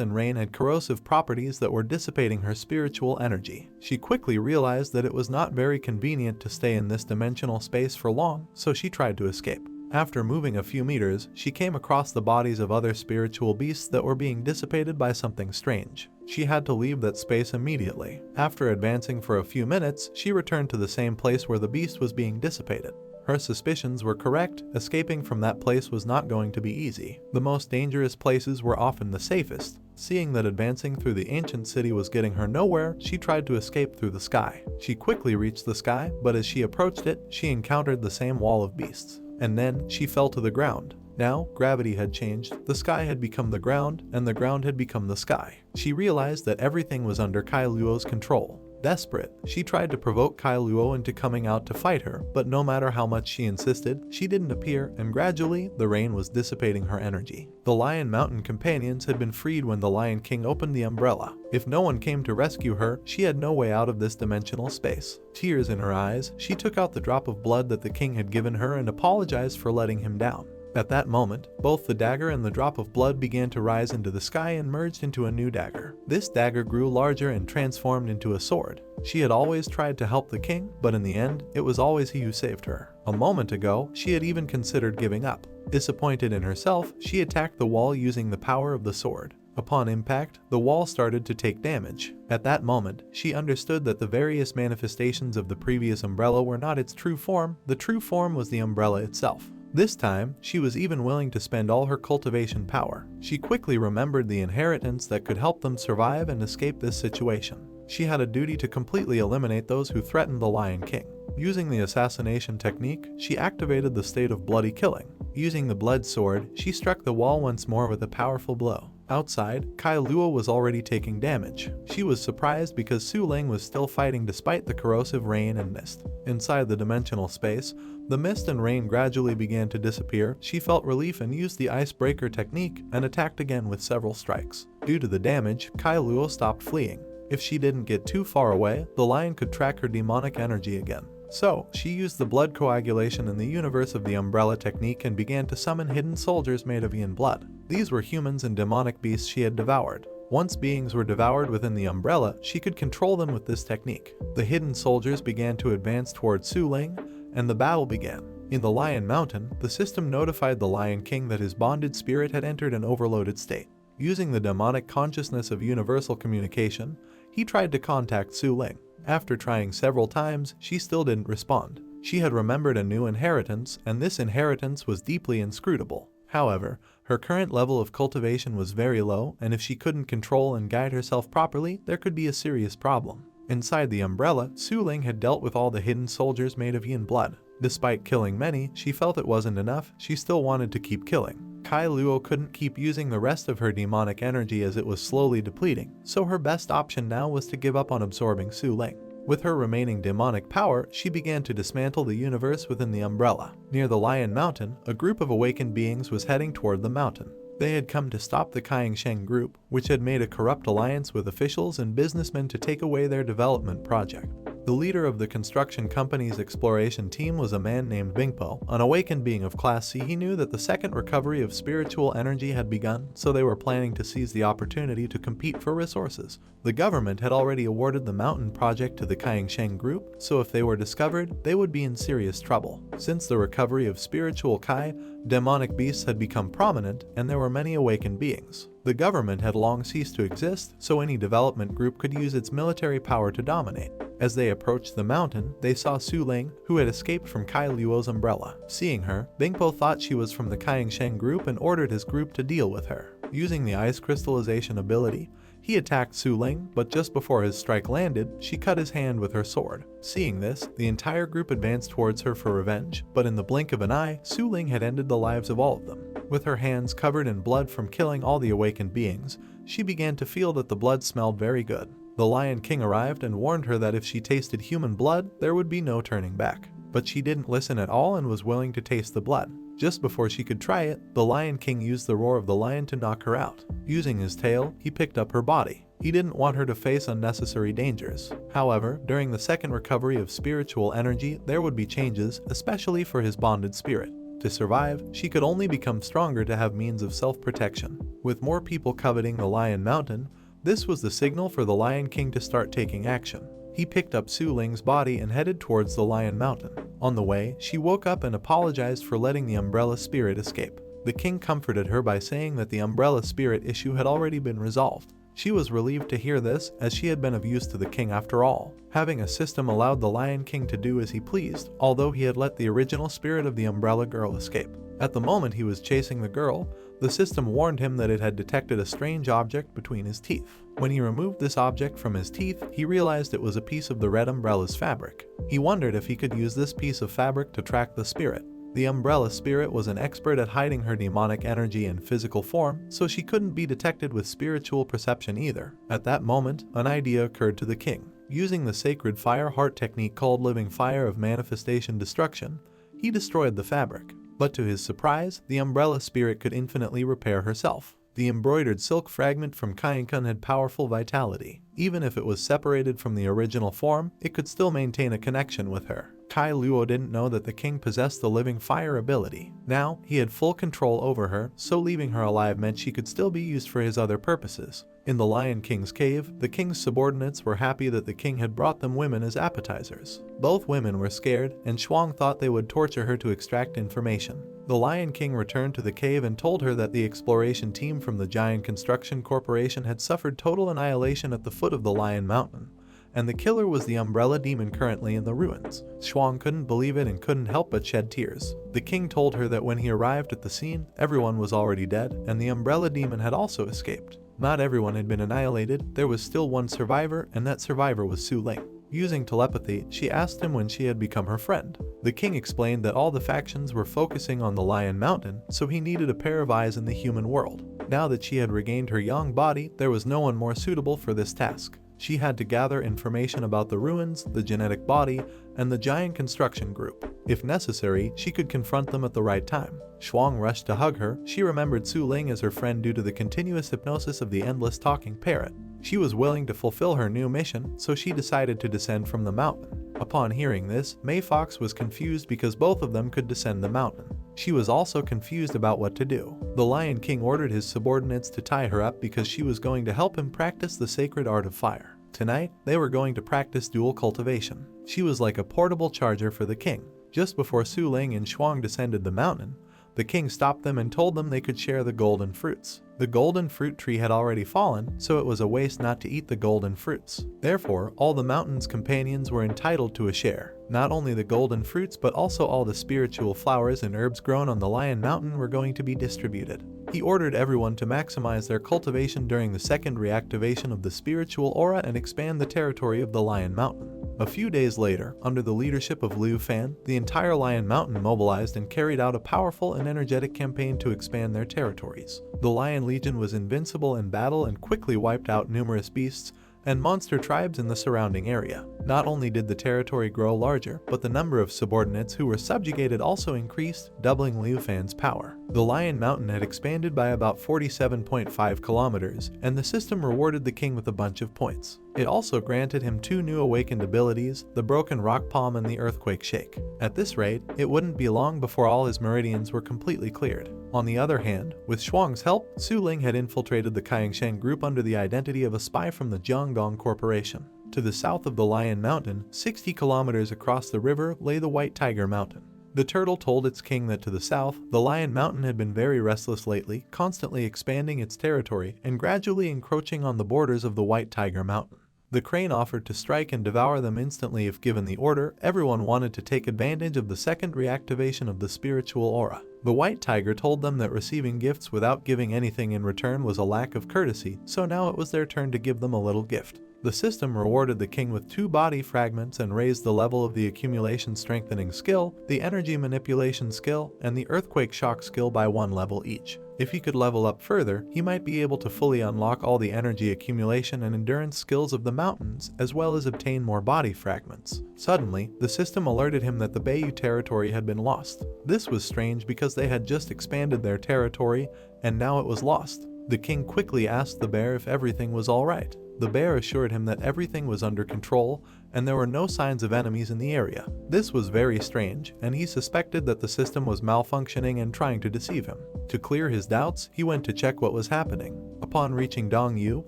and rain had corrosive properties that were dissipating her spiritual energy. She quickly realized that it was not very convenient to stay in this dimensional space for long, so she tried to escape. After moving a few meters, she came across the bodies of other spiritual beasts that were being dissipated by something strange. She had to leave that space immediately. After advancing for a few minutes, she returned to the same place where the beast was being dissipated. Her suspicions were correct. Escaping from that place was not going to be easy. The most dangerous places were often the safest. Seeing that advancing through the ancient city was getting her nowhere, she tried to escape through the sky. She quickly reached the sky, but as she approached it, she encountered the same wall of beasts. And then, she fell to the ground. Now, gravity had changed, the sky had become the ground, and the ground had become the sky. She realized that everything was under Kai Luo's control. Desperate, she tried to provoke Kai Luo into coming out to fight her, but no matter how much she insisted, she didn't appear, and gradually, the rain was dissipating her energy. The Lion Mountain companions had been freed when the Lion King opened the umbrella. If no one came to rescue her, she had no way out of this dimensional space. Tears in her eyes, she took out the drop of blood that the king had given her and apologized for letting him down. At that moment, both the dagger and the drop of blood began to rise into the sky and merged into a new dagger. This dagger grew larger and transformed into a sword. She had always tried to help the king, but in the end, it was always he who saved her. A moment ago, she had even considered giving up. Disappointed in herself, she attacked the wall using the power of the sword. Upon impact, the wall started to take damage. At that moment, she understood that the various manifestations of the previous umbrella were not its true form. The true form was the umbrella itself. This time, she was even willing to spend all her cultivation power. She quickly remembered the inheritance that could help them survive and escape this situation. She had a duty to completely eliminate those who threatened the Lion King. Using the assassination technique, she activated the state of bloody killing. Using the blood sword, she struck the wall once more with a powerful blow. Outside, Kai Luo was already taking damage. She was surprised because Su Ling was still fighting despite the corrosive rain and mist. Inside the dimensional space, the mist and rain gradually began to disappear. She felt relief and used the icebreaker technique and attacked again with several strikes. Due to the damage, Kai Luo stopped fleeing. If she didn't get too far away, the lion could track her demonic energy again. So, she used the blood coagulation in the universe of the umbrella technique and began to summon hidden soldiers made of yin blood. These were humans and demonic beasts she had devoured. Once beings were devoured within the umbrella, she could control them with this technique. The hidden soldiers began to advance towards Su Ling, and the battle began. In the Lion Mountain, the system notified the Lion King that his bonded spirit had entered an overloaded state. Using the demonic consciousness of universal communication, he tried to contact Su Ling. After trying several times, she still didn't respond. She had remembered a new inheritance, and this inheritance was deeply inscrutable. However, her current level of cultivation was very low, and if she couldn't control and guide herself properly, there could be a serious problem. Inside the umbrella, Su Ling had dealt with all the hidden soldiers made of yin blood. Despite killing many, she felt it wasn't enough. She still wanted to keep killing. Kai Luo couldn't keep using the rest of her demonic energy as it was slowly depleting, so her best option now was to give up on absorbing Su Ling. With her remaining demonic power, she began to dismantle the universe within the umbrella. Near the Lion Mountain, a group of awakened beings was heading toward the mountain. They had come to stop the Kaiengsheng group, which had made a corrupt alliance with officials and businessmen to take away their development project. The leader of the construction company's exploration team was a man named Bingpo. An awakened being of Class C, he knew that the second recovery of spiritual energy had begun, so they were planning to seize the opportunity to compete for resources. The government had already awarded the mountain project to the Kaiengsheng group, so if they were discovered, they would be in serious trouble. Since the recovery of spiritual Kai, demonic beasts had become prominent, and there were many awakened beings. The government had long ceased to exist, so any development group could use its military power to dominate. As they approached the mountain, they saw Su Ling, who had escaped from Kai Luo's umbrella. Seeing her, Bingpo thought she was from the Kaiengsheng group and ordered his group to deal with her. Using the ice crystallization ability, he attacked Su Ling, but just before his strike landed, she cut his hand with her sword. Seeing this, the entire group advanced towards her for revenge, but in the blink of an eye, Su Ling had ended the lives of all of them. With her hands covered in blood from killing all the awakened beings, she began to feel that the blood smelled very good. The Lion King arrived and warned her that if she tasted human blood, there would be no turning back. But she didn't listen at all and was willing to taste the blood. Just before she could try it, the Lion King used the roar of the lion to knock her out. Using his tail, he picked up her body. He didn't want her to face unnecessary dangers. However, during the second recovery of spiritual energy, there would be changes, especially for his bonded spirit. To survive, she could only become stronger to have means of self-protection. With more people coveting the Lion Mountain, this was the signal for the Lion King to start taking action. He picked up Su Ling's body and headed towards the Lion Mountain. On the way, she woke up and apologized for letting the umbrella spirit escape. The king comforted her by saying that the umbrella spirit issue had already been resolved. She was relieved to hear this, as she had been of use to the king after all. Having a system allowed the Lion King to do as he pleased, although he had let the original spirit of the umbrella girl escape. At the moment he was chasing the girl, the system warned him that it had detected a strange object between his teeth. When he removed this object from his teeth, he realized it was a piece of the red umbrella's fabric. He wondered if he could use this piece of fabric to track the spirit. The umbrella spirit was an expert at hiding her demonic energy in physical form, so she couldn't be detected with spiritual perception either. At that moment, an idea occurred to the king. Using the sacred fire heart technique called living fire of manifestation destruction, he destroyed the fabric. But to his surprise, the umbrella spirit could infinitely repair herself. The embroidered silk fragment from Kainkun had powerful vitality. Even if it was separated from the original form, it could still maintain a connection with her. Kai Luo didn't know that the king possessed the living fire ability. Now, he had full control over her, so leaving her alive meant she could still be used for his other purposes. In the Lion King's cave, the king's subordinates were happy that the king had brought them women as appetizers. Both women were scared, and Shuang thought they would torture her to extract information. The Lion King returned to the cave and told her that the exploration team from the Giant Construction Corporation had suffered total annihilation at the foot of the Lion Mountain, and the killer was the Umbrella Demon currently in the ruins. Shuang couldn't believe it and couldn't help but shed tears. The king told her that when he arrived at the scene, everyone was already dead, and the Umbrella Demon had also escaped. Not everyone had been annihilated, there was still one survivor, and that survivor was Su Ling. Using telepathy, she asked him when she had become her friend. The king explained that all the factions were focusing on the Lion Mountain, so he needed a pair of eyes in the human world. Now that she had regained her young body, there was no one more suitable for this task. She had to gather information about the ruins, the genetic body, and the Giant Construction Group. If necessary, she could confront them at the right time. Shuang rushed to hug her. She remembered Su Ling as her friend due to the continuous hypnosis of the endless talking parrot. She was willing to fulfill her new mission, so she decided to descend from the mountain. Upon hearing this, May Fox was confused because both of them could descend the mountain. She was also confused about what to do. The Lion King ordered his subordinates to tie her up because she was going to help him practice the sacred art of fire. Tonight, they were going to practice dual cultivation. She was like a portable charger for the king. Just before Su Ling and Shuang descended the mountain, the king stopped them and told them they could share the golden fruits. The golden fruit tree had already fallen, so it was a waste not to eat the golden fruits. Therefore, all the mountain's companions were entitled to a share. Not only the golden fruits, but also all the spiritual flowers and herbs grown on the Lion Mountain were going to be distributed. He ordered everyone to maximize their cultivation during the second reactivation of the spiritual aura and expand the territory of the Lion Mountain. A few days later, under the leadership of Liu Fan, the entire Lion Mountain mobilized and carried out a powerful and energetic campaign to expand their territories. The Lion Legion was invincible in battle and quickly wiped out numerous beasts and monster tribes in the surrounding area. Not only did the territory grow larger, but the number of subordinates who were subjugated also increased, doubling Liu Fan's power. The Lion Mountain had expanded by about 47.5 kilometers, and the system rewarded the king with a bunch of points. It also granted him 2 new awakened abilities, the Broken Rock Palm and the Earthquake Shake. At this rate, it wouldn't be long before all his meridians were completely cleared. On the other hand, with Shuang's help, Su Ling had infiltrated the Kaingshan group under the identity of a spy from the Jiangdong Corporation. To the south of the Lion Mountain, 60 kilometers across the river, lay the White Tiger Mountain. The turtle told its king that to the south, the Lion Mountain had been very restless lately, constantly expanding its territory and gradually encroaching on the borders of the White Tiger Mountain. The crane offered to strike and devour them instantly if given the order. Everyone wanted to take advantage of the second reactivation of the spiritual aura. The White Tiger told them that receiving gifts without giving anything in return was a lack of courtesy, so now it was their turn to give them a little gift. The system rewarded the king with 2 body fragments and raised the level of the accumulation strengthening skill, the energy manipulation skill, and the earthquake shock skill by 1 level each. If he could level up further, he might be able to fully unlock all the energy accumulation and endurance skills of the mountains, as well as obtain more body fragments. Suddenly, the system alerted him that the Bayou territory had been lost. This was strange because they had just expanded their territory, and now it was lost. The king quickly asked the bear if everything was alright. The bear assured him that everything was under control, and there were no signs of enemies in the area. This was very strange, and he suspected that the system was malfunctioning and trying to deceive him. To clear his doubts, he went to check what was happening. Upon reaching Dongyu,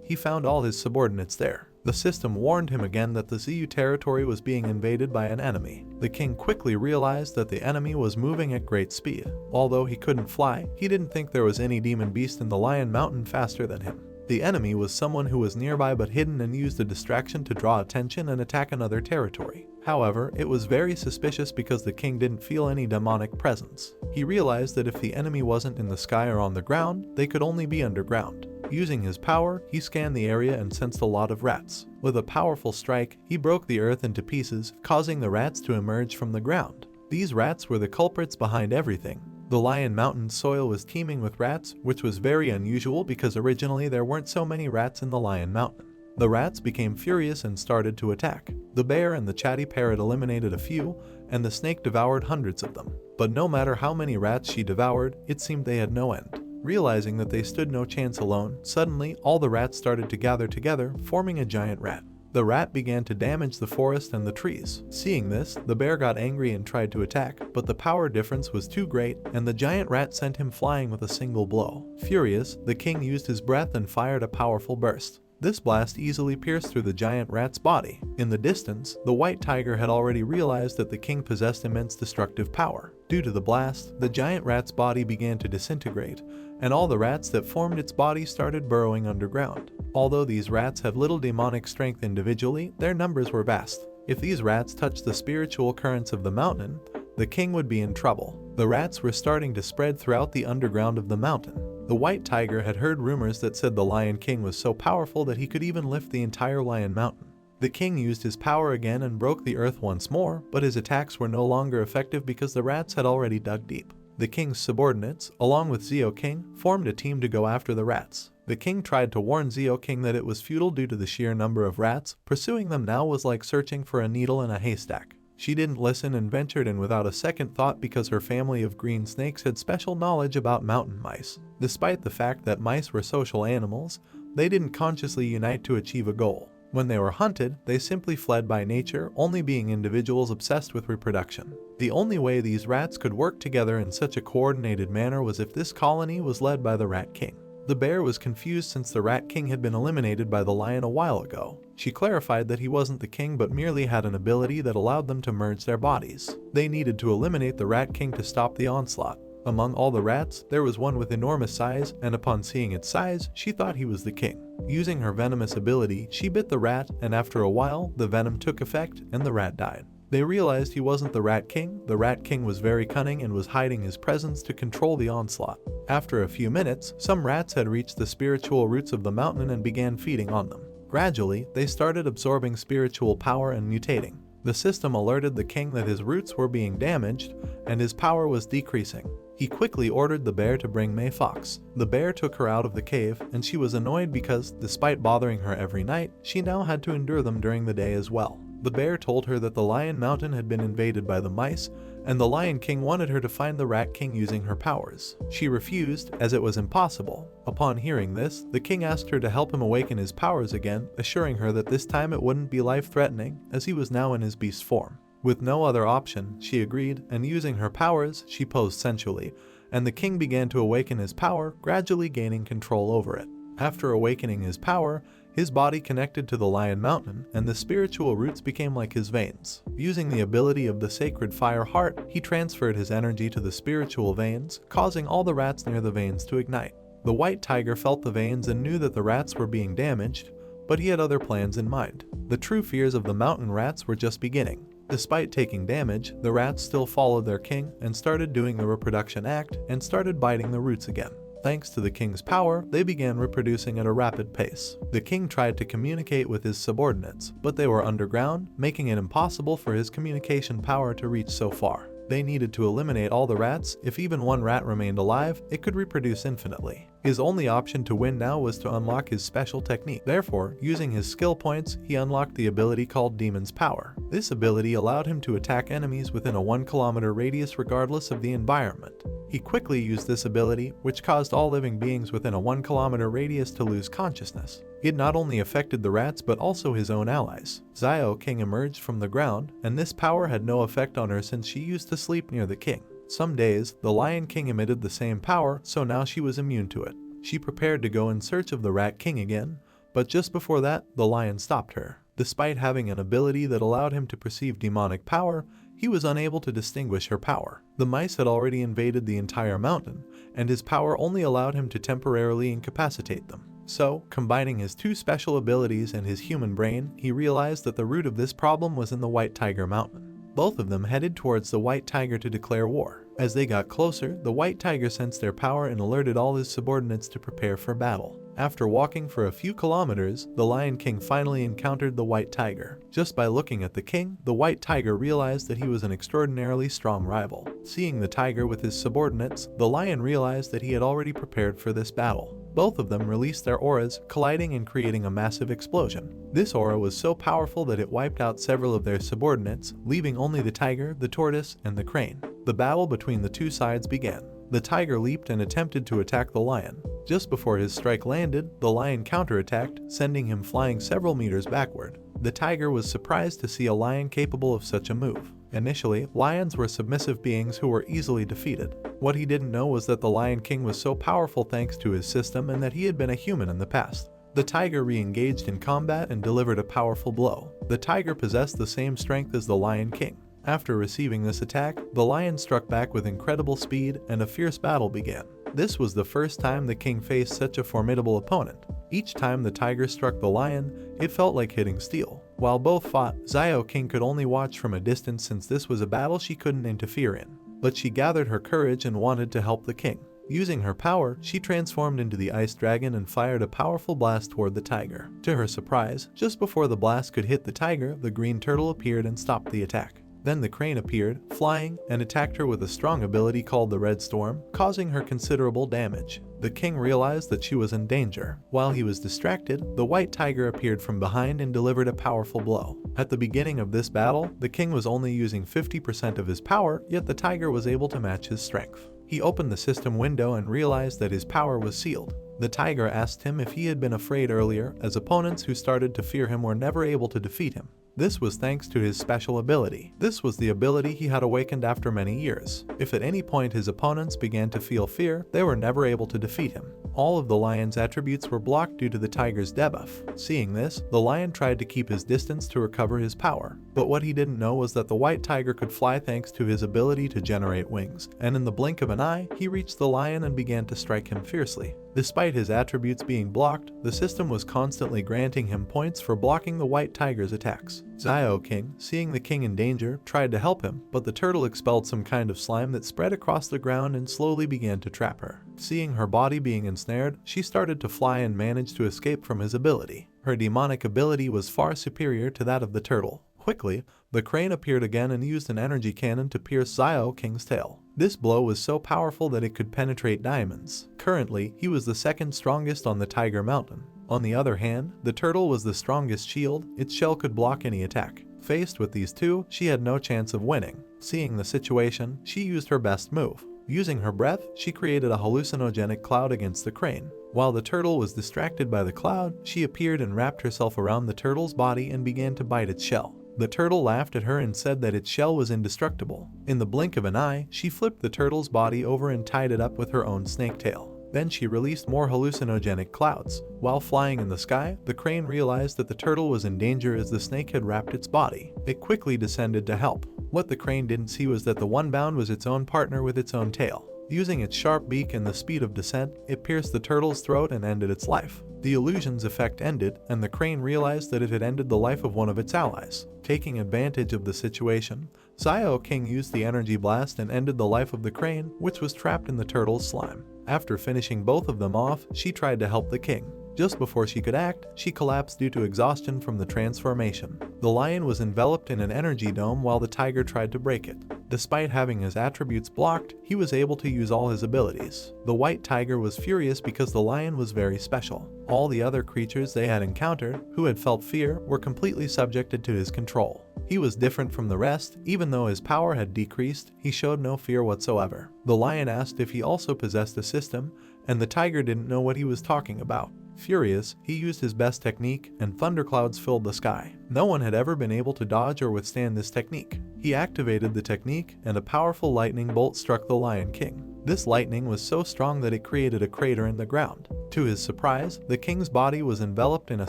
he found all his subordinates there. The system warned him again that the Ziyu territory was being invaded by an enemy. The king quickly realized that the enemy was moving at great speed. Although he couldn't fly, he didn't think there was any demon beast in the Lion Mountain faster than him. The enemy was someone who was nearby but hidden and used a distraction to draw attention and attack another territory. However, it was very suspicious because the king didn't feel any demonic presence. He realized that if the enemy wasn't in the sky or on the ground, they could only be underground. Using his power, he scanned the area and sensed a lot of rats. With a powerful strike, he broke the earth into pieces, causing the rats to emerge from the ground. These rats were the culprits behind everything. The Lion Mountain soil was teeming with rats, which was very unusual because originally there weren't so many rats in the Lion Mountain. The rats became furious and started to attack. The bear and the chatty parrot eliminated a few, and the snake devoured hundreds of them. But no matter how many rats she devoured, it seemed they had no end. Realizing that they stood no chance alone, suddenly all the rats started to gather together, forming a giant rat. The rat began to damage the forest and the trees. Seeing this, the bear got angry and tried to attack, but the power difference was too great, and the giant rat sent him flying with a single blow. Furious, the king used his breath and fired a powerful burst. This blast easily pierced through the giant rat's body. In the distance, the white tiger had already realized that the king possessed immense destructive power. Due to the blast, the giant rat's body began to disintegrate, and all the rats that formed its body started burrowing underground. Although these rats have little demonic strength individually, their numbers were vast. If these rats touched the spiritual currents of the mountain, the king would be in trouble. The rats were starting to spread throughout the underground of the mountain. The white tiger had heard rumors that said the Lion King was so powerful that he could even lift the entire Lion Mountain. The king used his power again and broke the earth once more, but his attacks were no longer effective because the rats had already dug deep. The king's subordinates, along with Zio King, formed a team to go after the rats. The king tried to warn Zio King that it was futile due to the sheer number of rats. Pursuing them now was like searching for a needle in a haystack. She didn't listen and ventured in without a second thought because her family of green snakes had special knowledge about mountain mice. Despite the fact that mice were social animals, they didn't consciously unite to achieve a goal. When they were hunted, they simply fled by nature, only being individuals obsessed with reproduction. The only way these rats could work together in such a coordinated manner was if this colony was led by the Rat King. The bear was confused since the Rat King had been eliminated by the lion a while ago. She clarified that he wasn't the king but merely had an ability that allowed them to merge their bodies. They needed to eliminate the Rat King to stop the onslaught. Among all the rats, there was one with enormous size, and upon seeing its size, she thought he was the king. Using her venomous ability, she bit the rat, and after a while, the venom took effect and the rat died. They realized he wasn't the Rat King. The Rat King was very cunning and was hiding his presence to control the onslaught. After a few minutes, some rats had reached the spiritual roots of the mountain and began feeding on them. Gradually, they started absorbing spiritual power and mutating. The system alerted the king that his roots were being damaged and his power was decreasing. He quickly ordered the bear to bring May Fox. The bear took her out of the cave, and she was annoyed because, despite bothering her every night, she now had to endure them during the day as well. The bear told her that the Lion Mountain had been invaded by the mice, and the Lion King wanted her to find the Rat King using her powers. She refused, as it was impossible. Upon hearing this, the king asked her to help him awaken his powers again, assuring her that this time it wouldn't be life-threatening, as he was now in his beast form. With no other option, she agreed, and using her powers, she posed sensually, and the king began to awaken his power, gradually gaining control over it. After awakening his power, his body connected to the Lion Mountain, and the spiritual roots became like his veins. Using the ability of the sacred fire heart, he transferred his energy to the spiritual veins, causing all the rats near the veins to ignite. The white tiger felt the veins and knew that the rats were being damaged, but he had other plans in mind. The true fears of the mountain rats were just beginning. Despite taking damage, the rats still followed their king and started doing the reproduction act and started biting the roots again. Thanks to the king's power, they began reproducing at a rapid pace. The king tried to communicate with his subordinates, but they were underground, making it impossible for his communication power to reach so far. They needed to eliminate all the rats. If even one rat remained alive, it could reproduce infinitely. His only option to win now was to unlock his special technique. Therefore, using his skill points, he unlocked the ability called Demon's Power. This ability allowed him to attack enemies within a 1-kilometer radius regardless of the environment. He quickly used this ability, which caused all living beings within a 1-kilometer radius to lose consciousness. It not only affected the rats but also his own allies. Xiao King emerged from the ground, and this power had no effect on her since she used to sleep near the king. Some days, the Lion King emitted the same power, so now she was immune to it. She prepared to go in search of the Rat King again, but just before that, the lion stopped her. Despite having an ability that allowed him to perceive demonic power, he was unable to distinguish her power. The mice had already invaded the entire mountain, and his power only allowed him to temporarily incapacitate them. So, combining his 2 special abilities and his human brain, he realized that the root of this problem was in the White Tiger Mountain. Both of them headed towards the White Tiger to declare war. As they got closer, the White Tiger sensed their power and alerted all his subordinates to prepare for battle. After walking for a few kilometers, the Lion King finally encountered the White Tiger. Just by looking at the king, the White Tiger realized that he was an extraordinarily strong rival. Seeing the tiger with his subordinates, the lion realized that he had already prepared for this battle. Both of them released their auras, colliding and creating a massive explosion. This aura was so powerful that it wiped out several of their subordinates, leaving only the tiger, the tortoise, and the crane. The battle between the 2 sides began. The tiger leaped and attempted to attack the lion. Just before his strike landed, the lion counterattacked, sending him flying several meters backward. The tiger was surprised to see a lion capable of such a move. Initially, lions were submissive beings who were easily defeated. What he didn't know was that the Lion King was so powerful thanks to his system and that he had been a human in the past. The tiger re-engaged in combat and delivered a powerful blow. The tiger possessed the same strength as the Lion King. After receiving this attack, the lion struck back with incredible speed and a fierce battle began. This was the first time the king faced such a formidable opponent. Each time the tiger struck the lion, it felt like hitting steel. While both fought, Xiao King could only watch from a distance since this was a battle she couldn't interfere in. But she gathered her courage and wanted to help the king. Using her power, she transformed into the ice dragon and fired a powerful blast toward the tiger. To her surprise, just before the blast could hit the tiger, the green turtle appeared and stopped the attack. Then the crane appeared, flying, and attacked her with a strong ability called the Red Storm, causing her considerable damage. The king realized that she was in danger. While he was distracted, the White Tiger appeared from behind and delivered a powerful blow. At the beginning of this battle, the king was only using 50% of his power, yet the tiger was able to match his strength. He opened the system window and realized that his power was sealed. The tiger asked him if he had been afraid earlier, as opponents who started to fear him were never able to defeat him. This was thanks to his special ability. This was the ability he had awakened after many years. If at any point his opponents began to feel fear, they were never able to defeat him. All of the lion's attributes were blocked due to the tiger's debuff. Seeing this, the lion tried to keep his distance to recover his power. But what he didn't know was that the white tiger could fly thanks to his ability to generate wings, and in the blink of an eye, he reached the lion and began to strike him fiercely. Despite his attributes being blocked, the system was constantly granting him points for blocking the white tiger's attacks. Xiao King, seeing the king in danger, tried to help him, but the turtle expelled some kind of slime that spread across the ground and slowly began to trap her. Seeing her body being ensnared, she started to fly and managed to escape from his ability. Her demonic ability was far superior to that of the turtle. Quickly, the crane appeared again and used an energy cannon to pierce Xiao King's tail. This blow was so powerful that it could penetrate diamonds. Currently, he was the second strongest on the Tiger Mountain. On the other hand, the turtle was the strongest shield. Its shell could block any attack. Faced with these two, she had no chance of winning. Seeing the situation, she used her best move. Using her breath, she created a hallucinogenic cloud against the crane. While the turtle was distracted by the cloud, she appeared and wrapped herself around the turtle's body and began to bite its shell. The turtle laughed at her and said that its shell was indestructible. In the blink of an eye, she flipped the turtle's body over and tied it up with her own snake tail. Then she released more hallucinogenic clouds. While flying in the sky, the crane realized that the turtle was in danger as the snake had wrapped its body. It quickly descended to help. What the crane didn't see was that the one bound was its own partner with its own tail. Using its sharp beak and the speed of descent, it pierced the turtle's throat and ended its life. The illusion's effect ended, and the crane realized that it had ended the life of one of its allies. Taking advantage of the situation, Xiao King used the energy blast and ended the life of the crane, which was trapped in the turtle's slime. After finishing both of them off, she tried to help the king. Just before she could act, she collapsed due to exhaustion from the transformation. The lion was enveloped in an energy dome while the tiger tried to break it. Despite having his attributes blocked, he was able to use all his abilities. The white tiger was furious because the lion was very special. All the other creatures they had encountered, who had felt fear, were completely subjected to his control. He was different from the rest. Even though his power had decreased, he showed no fear whatsoever. The lion asked if he also possessed a system, and the tiger didn't know what he was talking about. Furious, he used his best technique, and thunderclouds filled the sky. No one had ever been able to dodge or withstand this technique. He activated the technique, and a powerful lightning bolt struck the Lion King. This lightning was so strong that it created a crater in the ground. To his surprise, the king's body was enveloped in a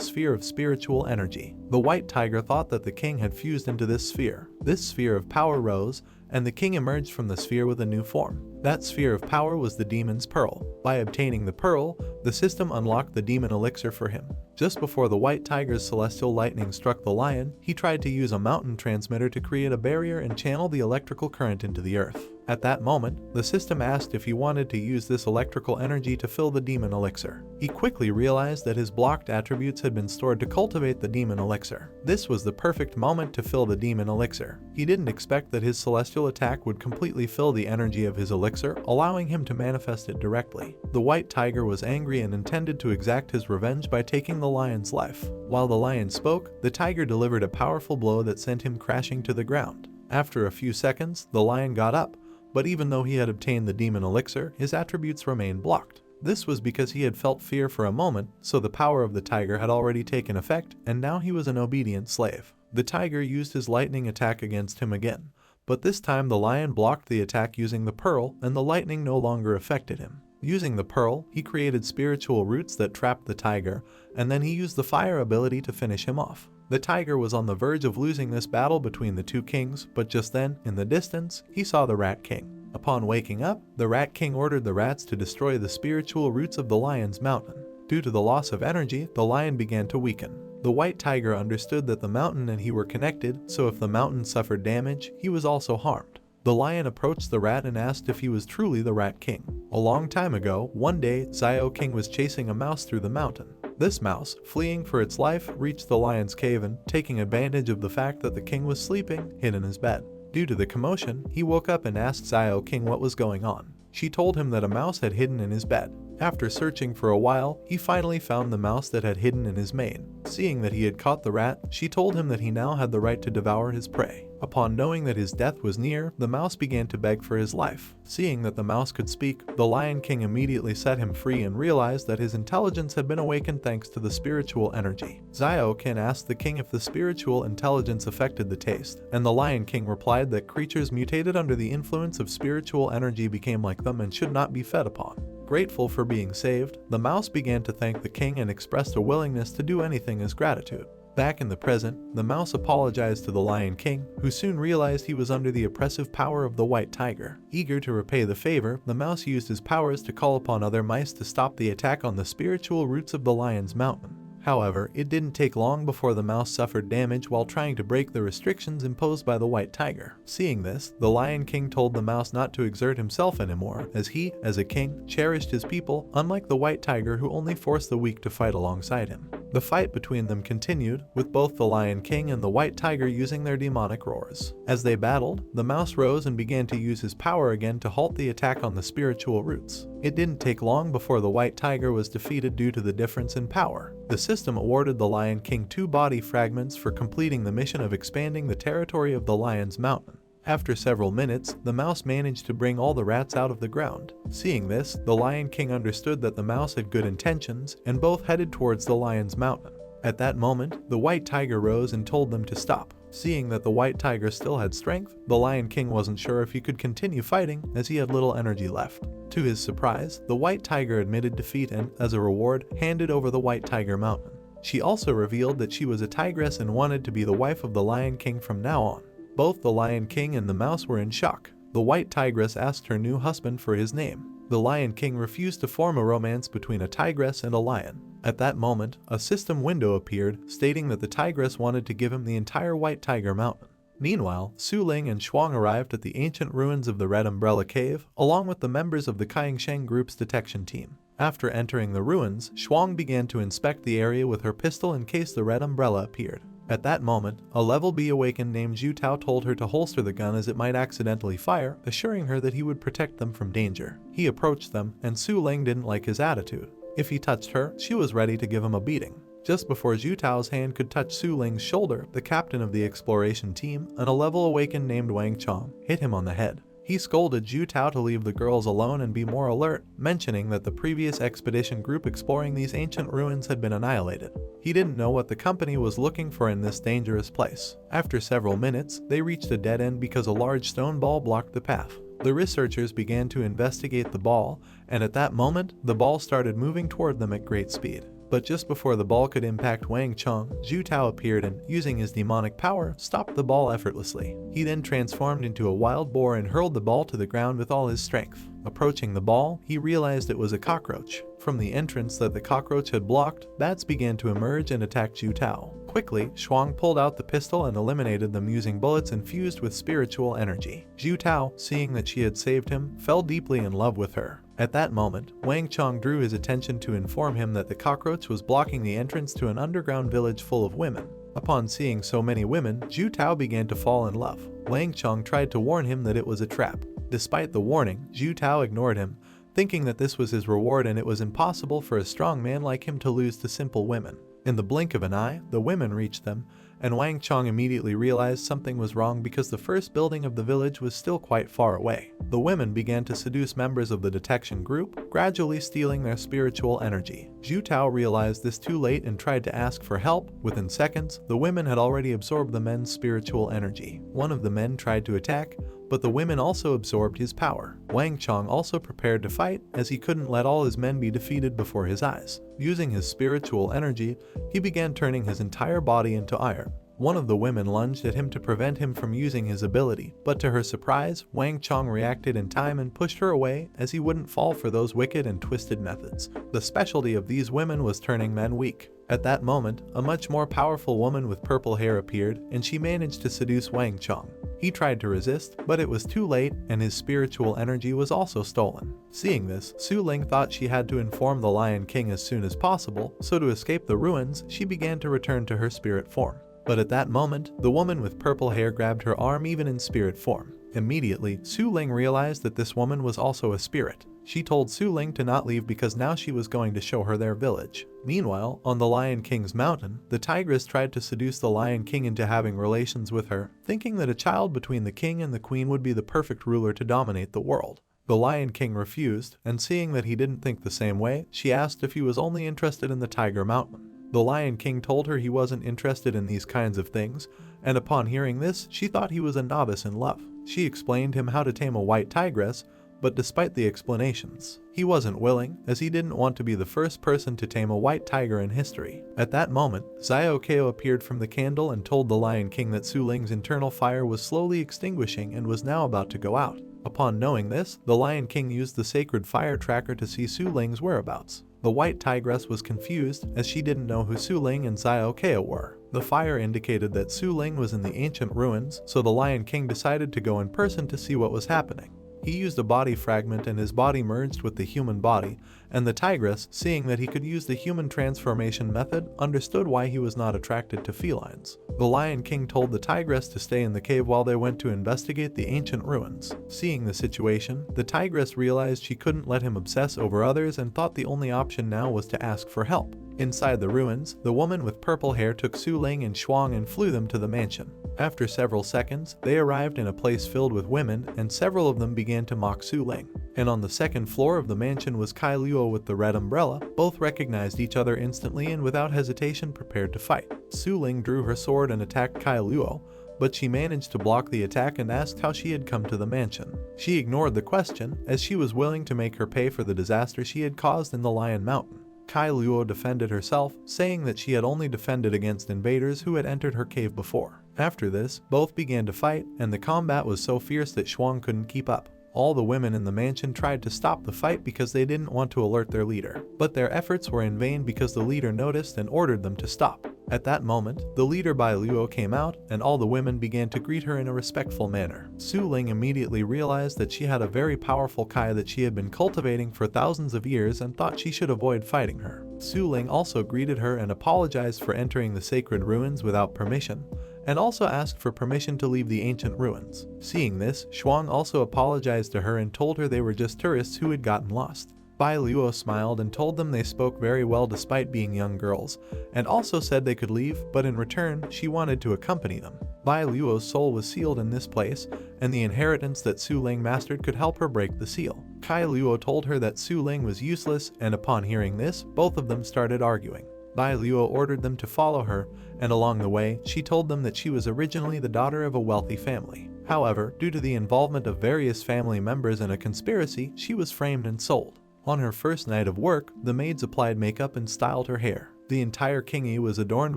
sphere of spiritual energy. The white tiger thought that the king had fused into this sphere. This sphere of power rose, and the king emerged from the sphere with a new form. That sphere of power was the demon's pearl. By obtaining the pearl, the system unlocked the demon elixir for him. Just before the white tiger's celestial lightning struck the lion, he tried to use a mountain transmitter to create a barrier and channel the electrical current into the earth. At that moment, the system asked if he wanted to use this electrical energy to fill the demon elixir. He quickly realized that his blocked attributes had been stored to cultivate the demon elixir. This was the perfect moment to fill the demon elixir. He didn't expect that his celestial attack would completely fill the energy of his elixir, allowing him to manifest it directly. The white tiger was angry and intended to exact his revenge by taking the lion's life. While the lion spoke, the tiger delivered a powerful blow that sent him crashing to the ground. After a few seconds, the lion got up, but even though he had obtained the demon elixir, his attributes remained blocked. This was because he had felt fear for a moment, so the power of the tiger had already taken effect, and now he was an obedient slave. The tiger used his lightning attack against him again, but this time the lion blocked the attack using the pearl, and the lightning no longer affected him. Using the pearl, he created spiritual roots that trapped the tiger, and then he used the fire ability to finish him off. The tiger was on the verge of losing this battle between the two kings, but just then, in the distance, he saw the Rat King. Upon waking up, the Rat King ordered the rats to destroy the spiritual roots of the lion's mountain. Due to the loss of energy, the lion began to weaken. The white tiger understood that the mountain and he were connected, so if the mountain suffered damage, he was also harmed. The lion approached the rat and asked if he was truly the Rat King. A long time ago, one day, Xiao King was chasing a mouse through the mountain. This mouse, fleeing for its life, reached the lion's cave and, taking advantage of the fact that the king was sleeping, hid in his bed. Due to the commotion, he woke up and asked Xiao King what was going on. She told him that a mouse had hidden in his bed. After searching for a while, he finally found the mouse that had hidden in his mane. Seeing that he had caught the rat, she told him that he now had the right to devour his prey. Upon knowing that his death was near, the mouse began to beg for his life. Seeing that the mouse could speak, the Lion King immediately set him free and realized that his intelligence had been awakened thanks to the spiritual energy. Xiao King asked the king if the spiritual intelligence affected the taste, and the Lion King replied that creatures mutated under the influence of spiritual energy became like them and should not be fed upon. Grateful for being saved, the mouse began to thank the king and expressed a willingness to do anything as gratitude. Back in the present, the mouse apologized to the Lion King, who soon realized he was under the oppressive power of the white tiger. Eager to repay the favor, the mouse used his powers to call upon other mice to stop the attack on the spiritual roots of the lion's mountain. However, it didn't take long before the mouse suffered damage while trying to break the restrictions imposed by the white tiger. Seeing this, the Lion King told the mouse not to exert himself anymore, as he, as a king, cherished his people, unlike the white tiger who only forced the weak to fight alongside him. The fight between them continued, with both the Lion King and the white tiger using their demonic roars. As they battled, the mouse rose and began to use his power again to halt the attack on the spiritual roots. It didn't take long before the white tiger was defeated due to the difference in power. The system awarded the Lion King 2 body fragments for completing the mission of expanding the territory of the lion's mountain. After several minutes, the mouse managed to bring all the rats out of the ground. Seeing this, the Lion King understood that the mouse had good intentions, and both headed towards the lion's mountain. At that moment, the white tiger rose and told them to stop. Seeing that the white tiger still had strength, the Lion King wasn't sure if he could continue fighting, as he had little energy left. To his surprise, the white tiger admitted defeat and, as a reward, handed over the white tiger mountain. She also revealed that she was a tigress and wanted to be the wife of the Lion King from now on. Both the Lion King and the mouse were in shock. The white tigress asked her new husband for his name. The Lion King refused to form a romance between a tigress and a lion. At that moment, a system window appeared, stating that the tigress wanted to give him the entire White Tiger Mountain. Meanwhile, Su Ling and Shuang arrived at the ancient ruins of the Red Umbrella Cave, along with the members of the Kaiyingsheng Group's detection team. After entering the ruins, Shuang began to inspect the area with her pistol in case the Red Umbrella appeared. At that moment, a level B awakened named Zhu Tao told her to holster the gun as it might accidentally fire, assuring her that he would protect them from danger. He approached them, and Su Ling didn't like his attitude. If he touched her, she was ready to give him a beating. Just before Zhu Tao's hand could touch Su Ling's shoulder, the captain of the exploration team, and a level awakened named Wang Chong, hit him on the head. He scolded Zhu Tao to leave the girls alone and be more alert, mentioning that the previous expedition group exploring these ancient ruins had been annihilated. He didn't know what the company was looking for in this dangerous place. After several minutes, they reached a dead end because a large stone ball blocked the path. The researchers began to investigate the ball, and at that moment, the ball started moving toward them at great speed. But just before the ball could impact Wang Chong, Zhu Tao appeared and, using his demonic power, stopped the ball effortlessly. He then transformed into a wild boar and hurled the ball to the ground with all his strength. Approaching the ball, he realized it was a cockroach. From the entrance that the cockroach had blocked, bats began to emerge and attack Zhu Tao. Quickly, Shuang pulled out the pistol and eliminated them using bullets infused with spiritual energy. Zhu Tao, seeing that she had saved him, fell deeply in love with her. At that moment, Wang Chong drew his attention to inform him that the cockroach was blocking the entrance to an underground village full of women. Upon seeing so many women, Zhu Tao began to fall in love. Wang Chong tried to warn him that it was a trap. Despite the warning, Zhu Tao ignored him, thinking that this was his reward and it was impossible for a strong man like him to lose to simple women. In the blink of an eye, the women reached them, and Wang Chong immediately realized something was wrong because the first building of the village was still quite far away. The women began to seduce members of the detection group, gradually stealing their spiritual energy. Zhu Tao realized this too late and tried to ask for help. Within seconds, the women had already absorbed the men's spiritual energy. One of the men tried to attack, but the women also absorbed his power. Wang Chong also prepared to fight, as he couldn't let all his men be defeated before his eyes. Using his spiritual energy, he began turning his entire body into iron. One of the women lunged at him to prevent him from using his ability, but to her surprise, Wang Chong reacted in time and pushed her away as he wouldn't fall for those wicked and twisted methods. The specialty of these women was turning men weak. At that moment, a much more powerful woman with purple hair appeared, and she managed to seduce Wang Chong. He tried to resist, but it was too late, and his spiritual energy was also stolen. Seeing this, Su Ling thought she had to inform the Lion King as soon as possible, so to escape the ruins, she began to return to her spirit form. But at that moment, the woman with purple hair grabbed her arm even in spirit form. Immediately, Su Ling realized that this woman was also a spirit. She told Su Ling to not leave because now she was going to show her their village. Meanwhile, on the Lion King's mountain, the tigress tried to seduce the Lion King into having relations with her, thinking that a child between the king and the queen would be the perfect ruler to dominate the world. The Lion King refused, and seeing that he didn't think the same way, she asked if he was only interested in the Tiger Mountain. The Lion King told her he wasn't interested in these kinds of things, and upon hearing this, she thought he was a novice in love. She explained him how to tame a white tigress, but despite the explanations, he wasn't willing, as he didn't want to be the first person to tame a white tiger in history. At that moment, Xiao Kao appeared from the candle and told the Lion King that Su Ling's internal fire was slowly extinguishing and was now about to go out. Upon knowing this, the Lion King used the sacred fire tracker to see Su Ling's whereabouts. The white tigress was confused, as she didn't know who Su Ling and Xiao Kao were. The fire indicated that Su Ling was in the ancient ruins, so the Lion King decided to go in person to see what was happening. He used a body fragment and his body merged with the human body, and the tigress, seeing that he could use the human transformation method, understood why he was not attracted to felines. The Lion King told the tigress to stay in the cave while they went to investigate the ancient ruins. Seeing the situation, the tigress realized she couldn't let him obsess over others and thought the only option now was to ask for help. Inside the ruins, the woman with purple hair took Su Ling and Shuang and flew them to the mansion. After several seconds, they arrived in a place filled with women, and several of them began to mock Su Ling. And on the second floor of the mansion was Kai Luo with the red umbrella. Both recognized each other instantly and without hesitation prepared to fight. Su Ling drew her sword and attacked Kai Luo, but she managed to block the attack and asked how she had come to the mansion. She ignored the question, as she was willing to make her pay for the disaster she had caused in the Lion Mountain. Kai Luo defended herself, saying that she had only defended against invaders who had entered her cave before. After this, both began to fight, and the combat was so fierce that Shuang couldn't keep up. All the women in the mansion tried to stop the fight because they didn't want to alert their leader, but their efforts were in vain because the leader noticed and ordered them to stop. At that moment, the leader Bai Luo came out, and all the women began to greet her in a respectful manner. Su Ling immediately realized that she had a very powerful Kai that she had been cultivating for thousands of years and thought she should avoid fighting her. Su Ling also greeted her and apologized for entering the sacred ruins without permission, and also asked for permission to leave the ancient ruins. Seeing this, Shuang also apologized to her and told her they were just tourists who had gotten lost. Bai Luo smiled and told them they spoke very well despite being young girls, and also said they could leave, but in return, she wanted to accompany them. Bai Luo's soul was sealed in this place, and the inheritance that Su Ling mastered could help her break the seal. Kai Luo told her that Su Ling was useless, and upon hearing this, both of them started arguing. Bai Luo ordered them to follow her, and along the way, she told them that she was originally the daughter of a wealthy family. However, due to the involvement of various family members in a conspiracy, she was framed and sold. On her first night of work, the maids applied makeup and styled her hair. The entire kingi was adorned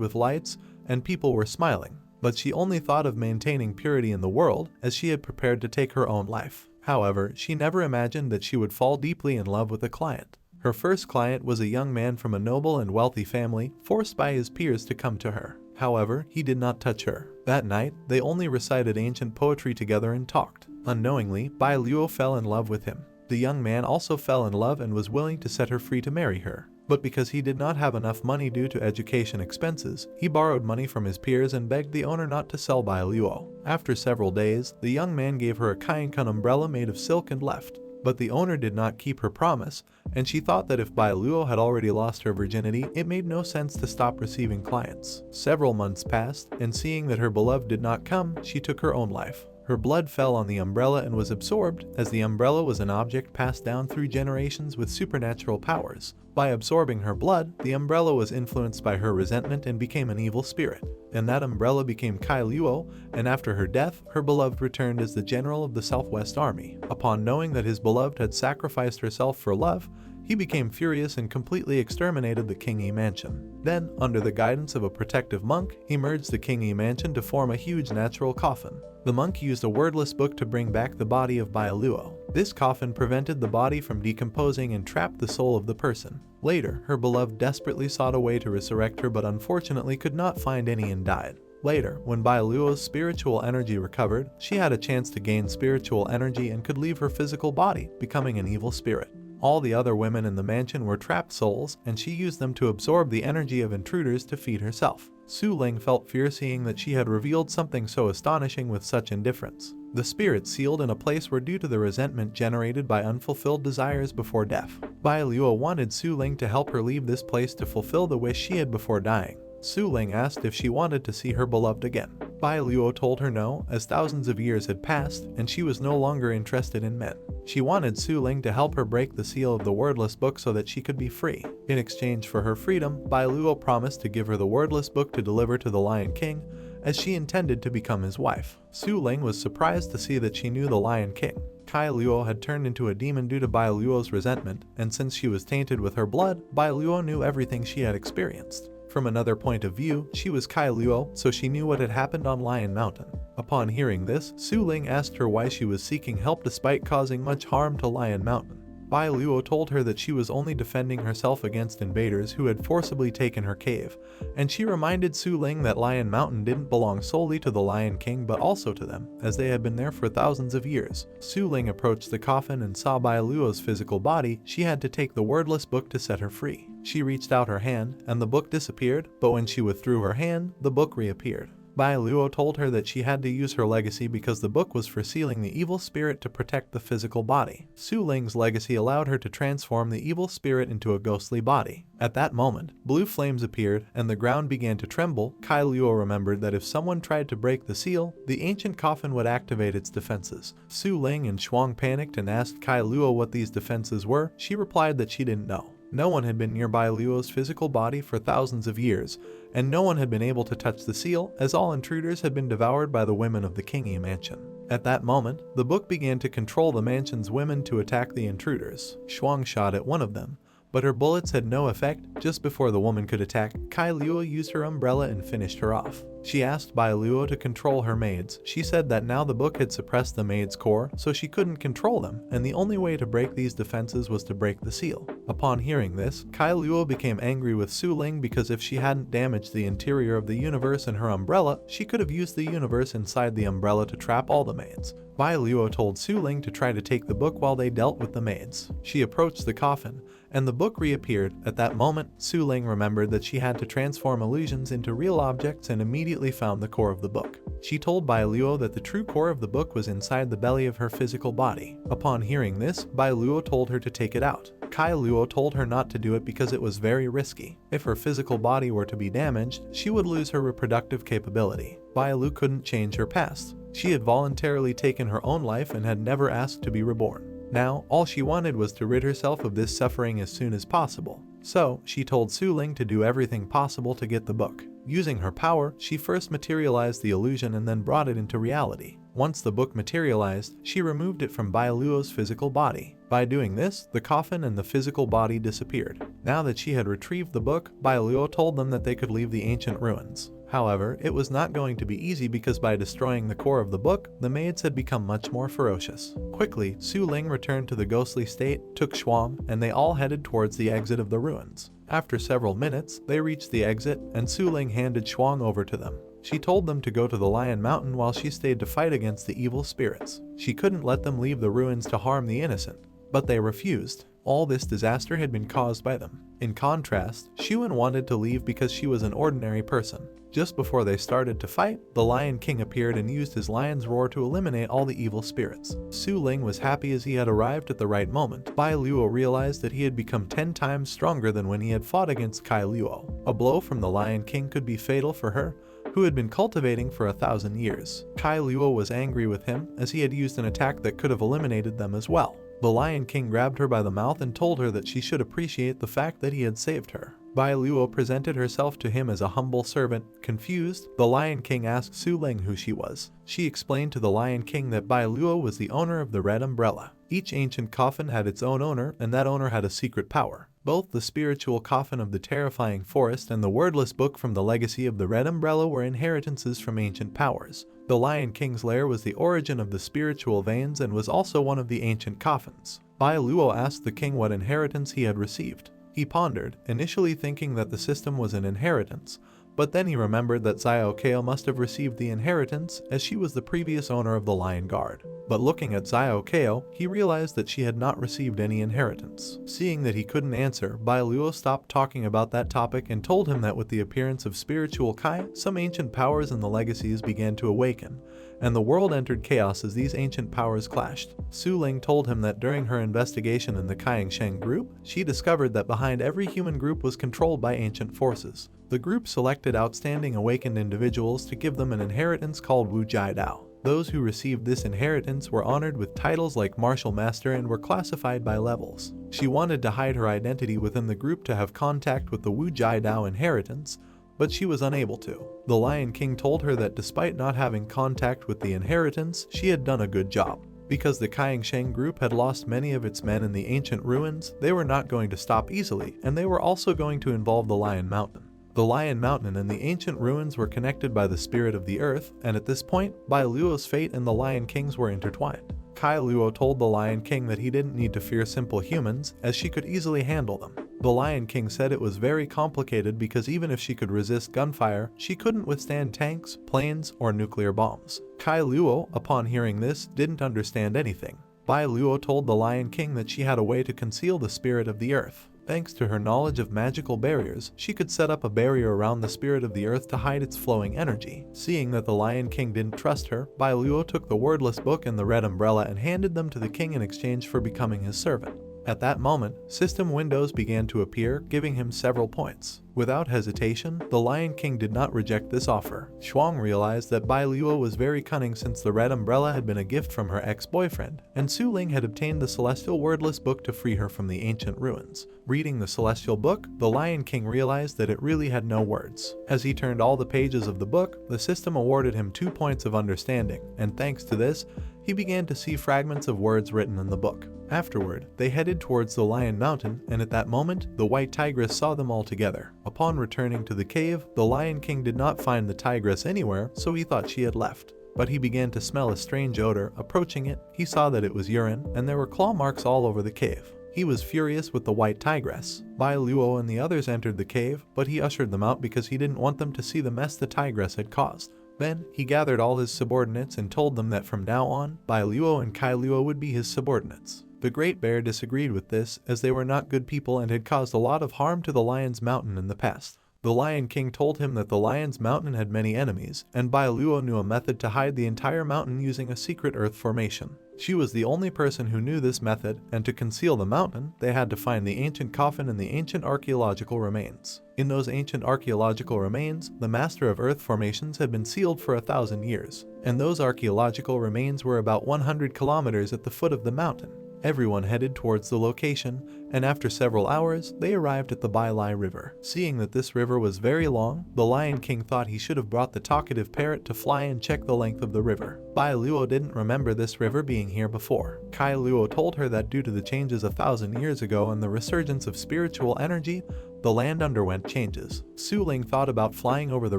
with lights, and people were smiling. But she only thought of maintaining purity in the world, as she had prepared to take her own life. However, she never imagined that she would fall deeply in love with a client. Her first client was a young man from a noble and wealthy family, forced by his peers to come to her. However, he did not touch her. That night, they only recited ancient poetry together and talked. Unknowingly, Bai Luo fell in love with him. The young man also fell in love and was willing to set her free to marry her. But because he did not have enough money due to education expenses, he borrowed money from his peers and begged the owner not to sell Bai Luo. After several days, the young man gave her a Kainkan umbrella made of silk and left. But the owner did not keep her promise, and she thought that if Bai Luo had already lost her virginity, it made no sense to stop receiving clients. Several months passed, and seeing that her beloved did not come, she took her own life. Her blood fell on the umbrella and was absorbed, as the umbrella was an object passed down through generations with supernatural powers. By absorbing her blood, the umbrella was influenced by her resentment and became an evil spirit. And that umbrella became Kai Luo, and after her death, her beloved returned as the general of the Southwest Army. Upon knowing that his beloved had sacrificed herself for love, he became furious and completely exterminated the Kingi mansion. Then, under the guidance of a protective monk, he merged the Kingi mansion to form a huge natural coffin. The monk used a wordless book to bring back the body of Bai Luo. This coffin prevented the body from decomposing and trapped the soul of the person. Later, her beloved desperately sought a way to resurrect her but unfortunately could not find any and died. Later, when Bai Luo's spiritual energy recovered, she had a chance to gain spiritual energy and could leave her physical body, becoming an evil spirit. All the other women in the mansion were trapped souls, and she used them to absorb the energy of intruders to feed herself. Su Ling felt fear seeing that she had revealed something so astonishing with such indifference. The spirit sealed in a place were due to the resentment generated by unfulfilled desires before death. Bai Luo wanted Su Ling to help her leave this place to fulfill the wish she had before dying. Su Ling asked if she wanted to see her beloved again. Bai Luo told her no, as thousands of years had passed, and she was no longer interested in men. She wanted Su Ling to help her break the seal of the wordless book so that she could be free. In exchange for her freedom, Bai Luo promised to give her the wordless book to deliver to the Lion King, as she intended to become his wife. Su Ling was surprised to see that she knew the Lion King. Kai Luo had turned into a demon due to Bai Luo's resentment, and since she was tainted with her blood, Bai Luo knew everything she had experienced. From another point of view, she was Kai Luo, so she knew what had happened on Lion Mountain. Upon hearing this, Su Ling asked her why she was seeking help despite causing much harm to Lion Mountain. Bai Luo told her that she was only defending herself against invaders who had forcibly taken her cave, and she reminded Su Ling that Lion Mountain didn't belong solely to the Lion King but also to them, as they had been there for thousands of years. Su Ling approached the coffin and saw Bai Luo's physical body. She had to take the wordless book to set her free. She reached out her hand, and the book disappeared, but when she withdrew her hand, the book reappeared. Bai Luo told her that she had to use her legacy because the book was for sealing the evil spirit to protect the physical body. Su Ling's legacy allowed her to transform the evil spirit into a ghostly body. At that moment, blue flames appeared and the ground began to tremble. Kai Luo remembered that if someone tried to break the seal, the ancient coffin would activate its defenses. Su Ling and Shuang panicked and asked Kai Luo what these defenses were. She replied that she didn't know. No one had been near Bai Luo's physical body for thousands of years, and no one had been able to touch the seal, as all intruders had been devoured by the women of the Kingi mansion. At that moment, the book began to control the mansion's women to attack the intruders. Shuang shot at one of them, but her bullets had no effect. Just before the woman could attack, Kai Luo used her umbrella and finished her off. She asked Bai Luo to control her maids. She said that now the book had suppressed the maids' core, so she couldn't control them, and the only way to break these defenses was to break the seal. Upon hearing this, Kai Luo became angry with Su Ling because if she hadn't damaged the interior of the universe in her umbrella, she could have used the universe inside the umbrella to trap all the maids. Bai Luo told Su Ling to try to take the book while they dealt with the maids. She approached the coffin, and the book reappeared. At that moment, Su Ling remembered that she had to transform illusions into real objects and immediately found the core of the book. She told Bai Luo that the true core of the book was inside the belly of her physical body. Upon hearing this, Bai Luo told her to take it out. Kai Luo told her not to do it because it was very risky. If her physical body were to be damaged, she would lose her reproductive capability. Bai Lu couldn't change her past. She had voluntarily taken her own life and had never asked to be reborn. Now, all she wanted was to rid herself of this suffering as soon as possible. So, she told Su Ling to do everything possible to get the book. Using her power, she first materialized the illusion and then brought it into reality. Once the book materialized, she removed it from Bai Luo's physical body. By doing this, the coffin and the physical body disappeared. Now that she had retrieved the book, Bai Luo told them that they could leave the ancient ruins. However, it was not going to be easy because by destroying the core of the book, the maids had become much more ferocious. Quickly, Su Ling returned to the ghostly state, took Shuang, and they all headed towards the exit of the ruins. After several minutes, they reached the exit, and Su Ling handed Shuang over to them. She told them to go to the Lion Mountain while she stayed to fight against the evil spirits. She couldn't let them leave the ruins to harm the innocent, but they refused. All this disaster had been caused by them. In contrast, Xuan wanted to leave because she was an ordinary person. Just before they started to fight, the Lion King appeared and used his lion's roar to eliminate all the evil spirits. Su Ling was happy as he had arrived at the right moment. Bai Luo realized that he had become 10 times stronger than when he had fought against Kai Luo. A blow from the Lion King could be fatal for her, who had been cultivating for 1,000 years. Kai Luo was angry with him as he had used an attack that could have eliminated them as well. The Lion King grabbed her by the mouth and told her that she should appreciate the fact that he had saved her. Bai Luo presented herself to him as a humble servant. Confused, the Lion King asked Su Ling who she was. She explained to the Lion King that Bai Luo was the owner of the Red Umbrella. Each ancient coffin had its own owner, and that owner had a secret power. Both the spiritual coffin of the terrifying forest and the wordless book from the legacy of the Red Umbrella were inheritances from ancient powers. The Lion King's lair was the origin of the spiritual veins and was also one of the ancient coffins. Bai Luo asked the king what inheritance he had received. He pondered, initially thinking that the system was an inheritance, but then he remembered that Xiao Kao must have received the inheritance as she was the previous owner of the Lion Guard. But looking at Xiao Kao, he realized that she had not received any inheritance. Seeing that he couldn't answer, Bai Luo stopped talking about that topic and told him that with the appearance of spiritual Kai, some ancient powers and the legacies began to awaken, and the world entered chaos as these ancient powers clashed. Su Ling told him that during her investigation in the Kaiying group, she discovered that behind every human group was controlled by ancient forces. The group selected outstanding awakened individuals to give them an inheritance called Wu Jai Dao. Those who received this inheritance were honored with titles like Martial Master and were classified by levels. She wanted to hide her identity within the group to have contact with the Wu Jai Dao inheritance, but she was unable to. The Lion King told her that despite not having contact with the inheritance, she had done a good job. Because the Kaiying group had lost many of its men in the ancient ruins, they were not going to stop easily, and they were also going to involve the Lion Mountain. The Lion Mountain and the ancient ruins were connected by the spirit of the earth, and at this point, Bai Luo's fate and the Lion King's were intertwined. Kai Luo told the Lion King that he didn't need to fear simple humans, as she could easily handle them. The Lion King said it was very complicated because even if she could resist gunfire, she couldn't withstand tanks, planes, or nuclear bombs. Kai Luo, upon hearing this, didn't understand anything. Bai Luo told the Lion King that she had a way to conceal the spirit of the earth. Thanks to her knowledge of magical barriers, she could set up a barrier around the spirit of the earth to hide its flowing energy. Seeing that the Lion King didn't trust her, Bai Luo took the wordless book and the red umbrella and handed them to the king in exchange for becoming his servant. At that moment, system windows began to appear, giving him several points. Without hesitation, the Lion King did not reject this offer. Shuang realized that Bai Luo was very cunning since the red umbrella had been a gift from her ex-boyfriend, and Su Ling had obtained the celestial wordless book to free her from the ancient ruins. Reading the celestial book, the Lion King realized that it really had no words. As he turned all the pages of the book, the system awarded him 2 points of understanding, and thanks to this, he began to see fragments of words written in the book. Afterward, they headed towards the Lion Mountain, and at that moment, the white tigress saw them all together. Upon returning to the cave, the Lion King did not find the tigress anywhere, so he thought she had left. But he began to smell a strange odor. Approaching it, he saw that it was urine, and there were claw marks all over the cave. He was furious with the white tigress. Bai Luo and the others entered the cave, but he ushered them out because he didn't want them to see the mess the tigress had caused. Then, he gathered all his subordinates and told them that from now on, Bai Luo and Kai Luo would be his subordinates. The Great Bear disagreed with this, as they were not good people and had caused a lot of harm to the Lion's Mountain in the past. The Lion King told him that the Lion's Mountain had many enemies, and Bai Luo knew a method to hide the entire mountain using a secret earth formation. She was the only person who knew this method, and to conceal the mountain, they had to find the ancient coffin and the ancient archaeological remains. In those ancient archaeological remains, the Master of Earth formations had been sealed for 1,000 years, and those archaeological remains were about 100 kilometers at the foot of the mountain. Everyone headed towards the location, and after several hours, they arrived at the Bai Lai River. Seeing that this river was very long, the Lion King thought he should have brought the talkative parrot to fly and check the length of the river. Bai Luo didn't remember this river being here before. Kai Luo told her that due to the changes 1,000 years ago and the resurgence of spiritual energy, the land underwent changes. Su Ling thought about flying over the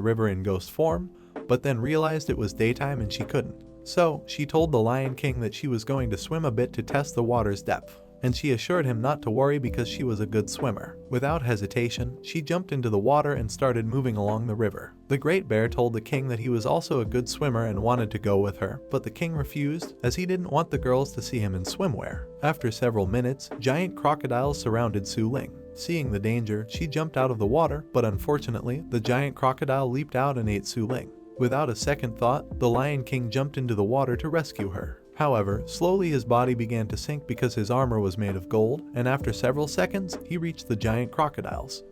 river in ghost form, but then realized it was daytime and she couldn't. So, she told the Lion King that she was going to swim a bit to test the water's depth, and she assured him not to worry because she was a good swimmer. Without hesitation, she jumped into the water and started moving along the river. The Great Bear told the king that he was also a good swimmer and wanted to go with her, but the king refused, as he didn't want the girls to see him in swimwear. After several minutes, giant crocodiles surrounded Su Ling. Seeing the danger, she jumped out of the water, but unfortunately, the giant crocodile leaped out and ate Su Ling. Without a second thought, the Lion King jumped into the water to rescue her. However, slowly his body began to sink because his armor was made of gold, and after several seconds, he reached the giant crocodiles.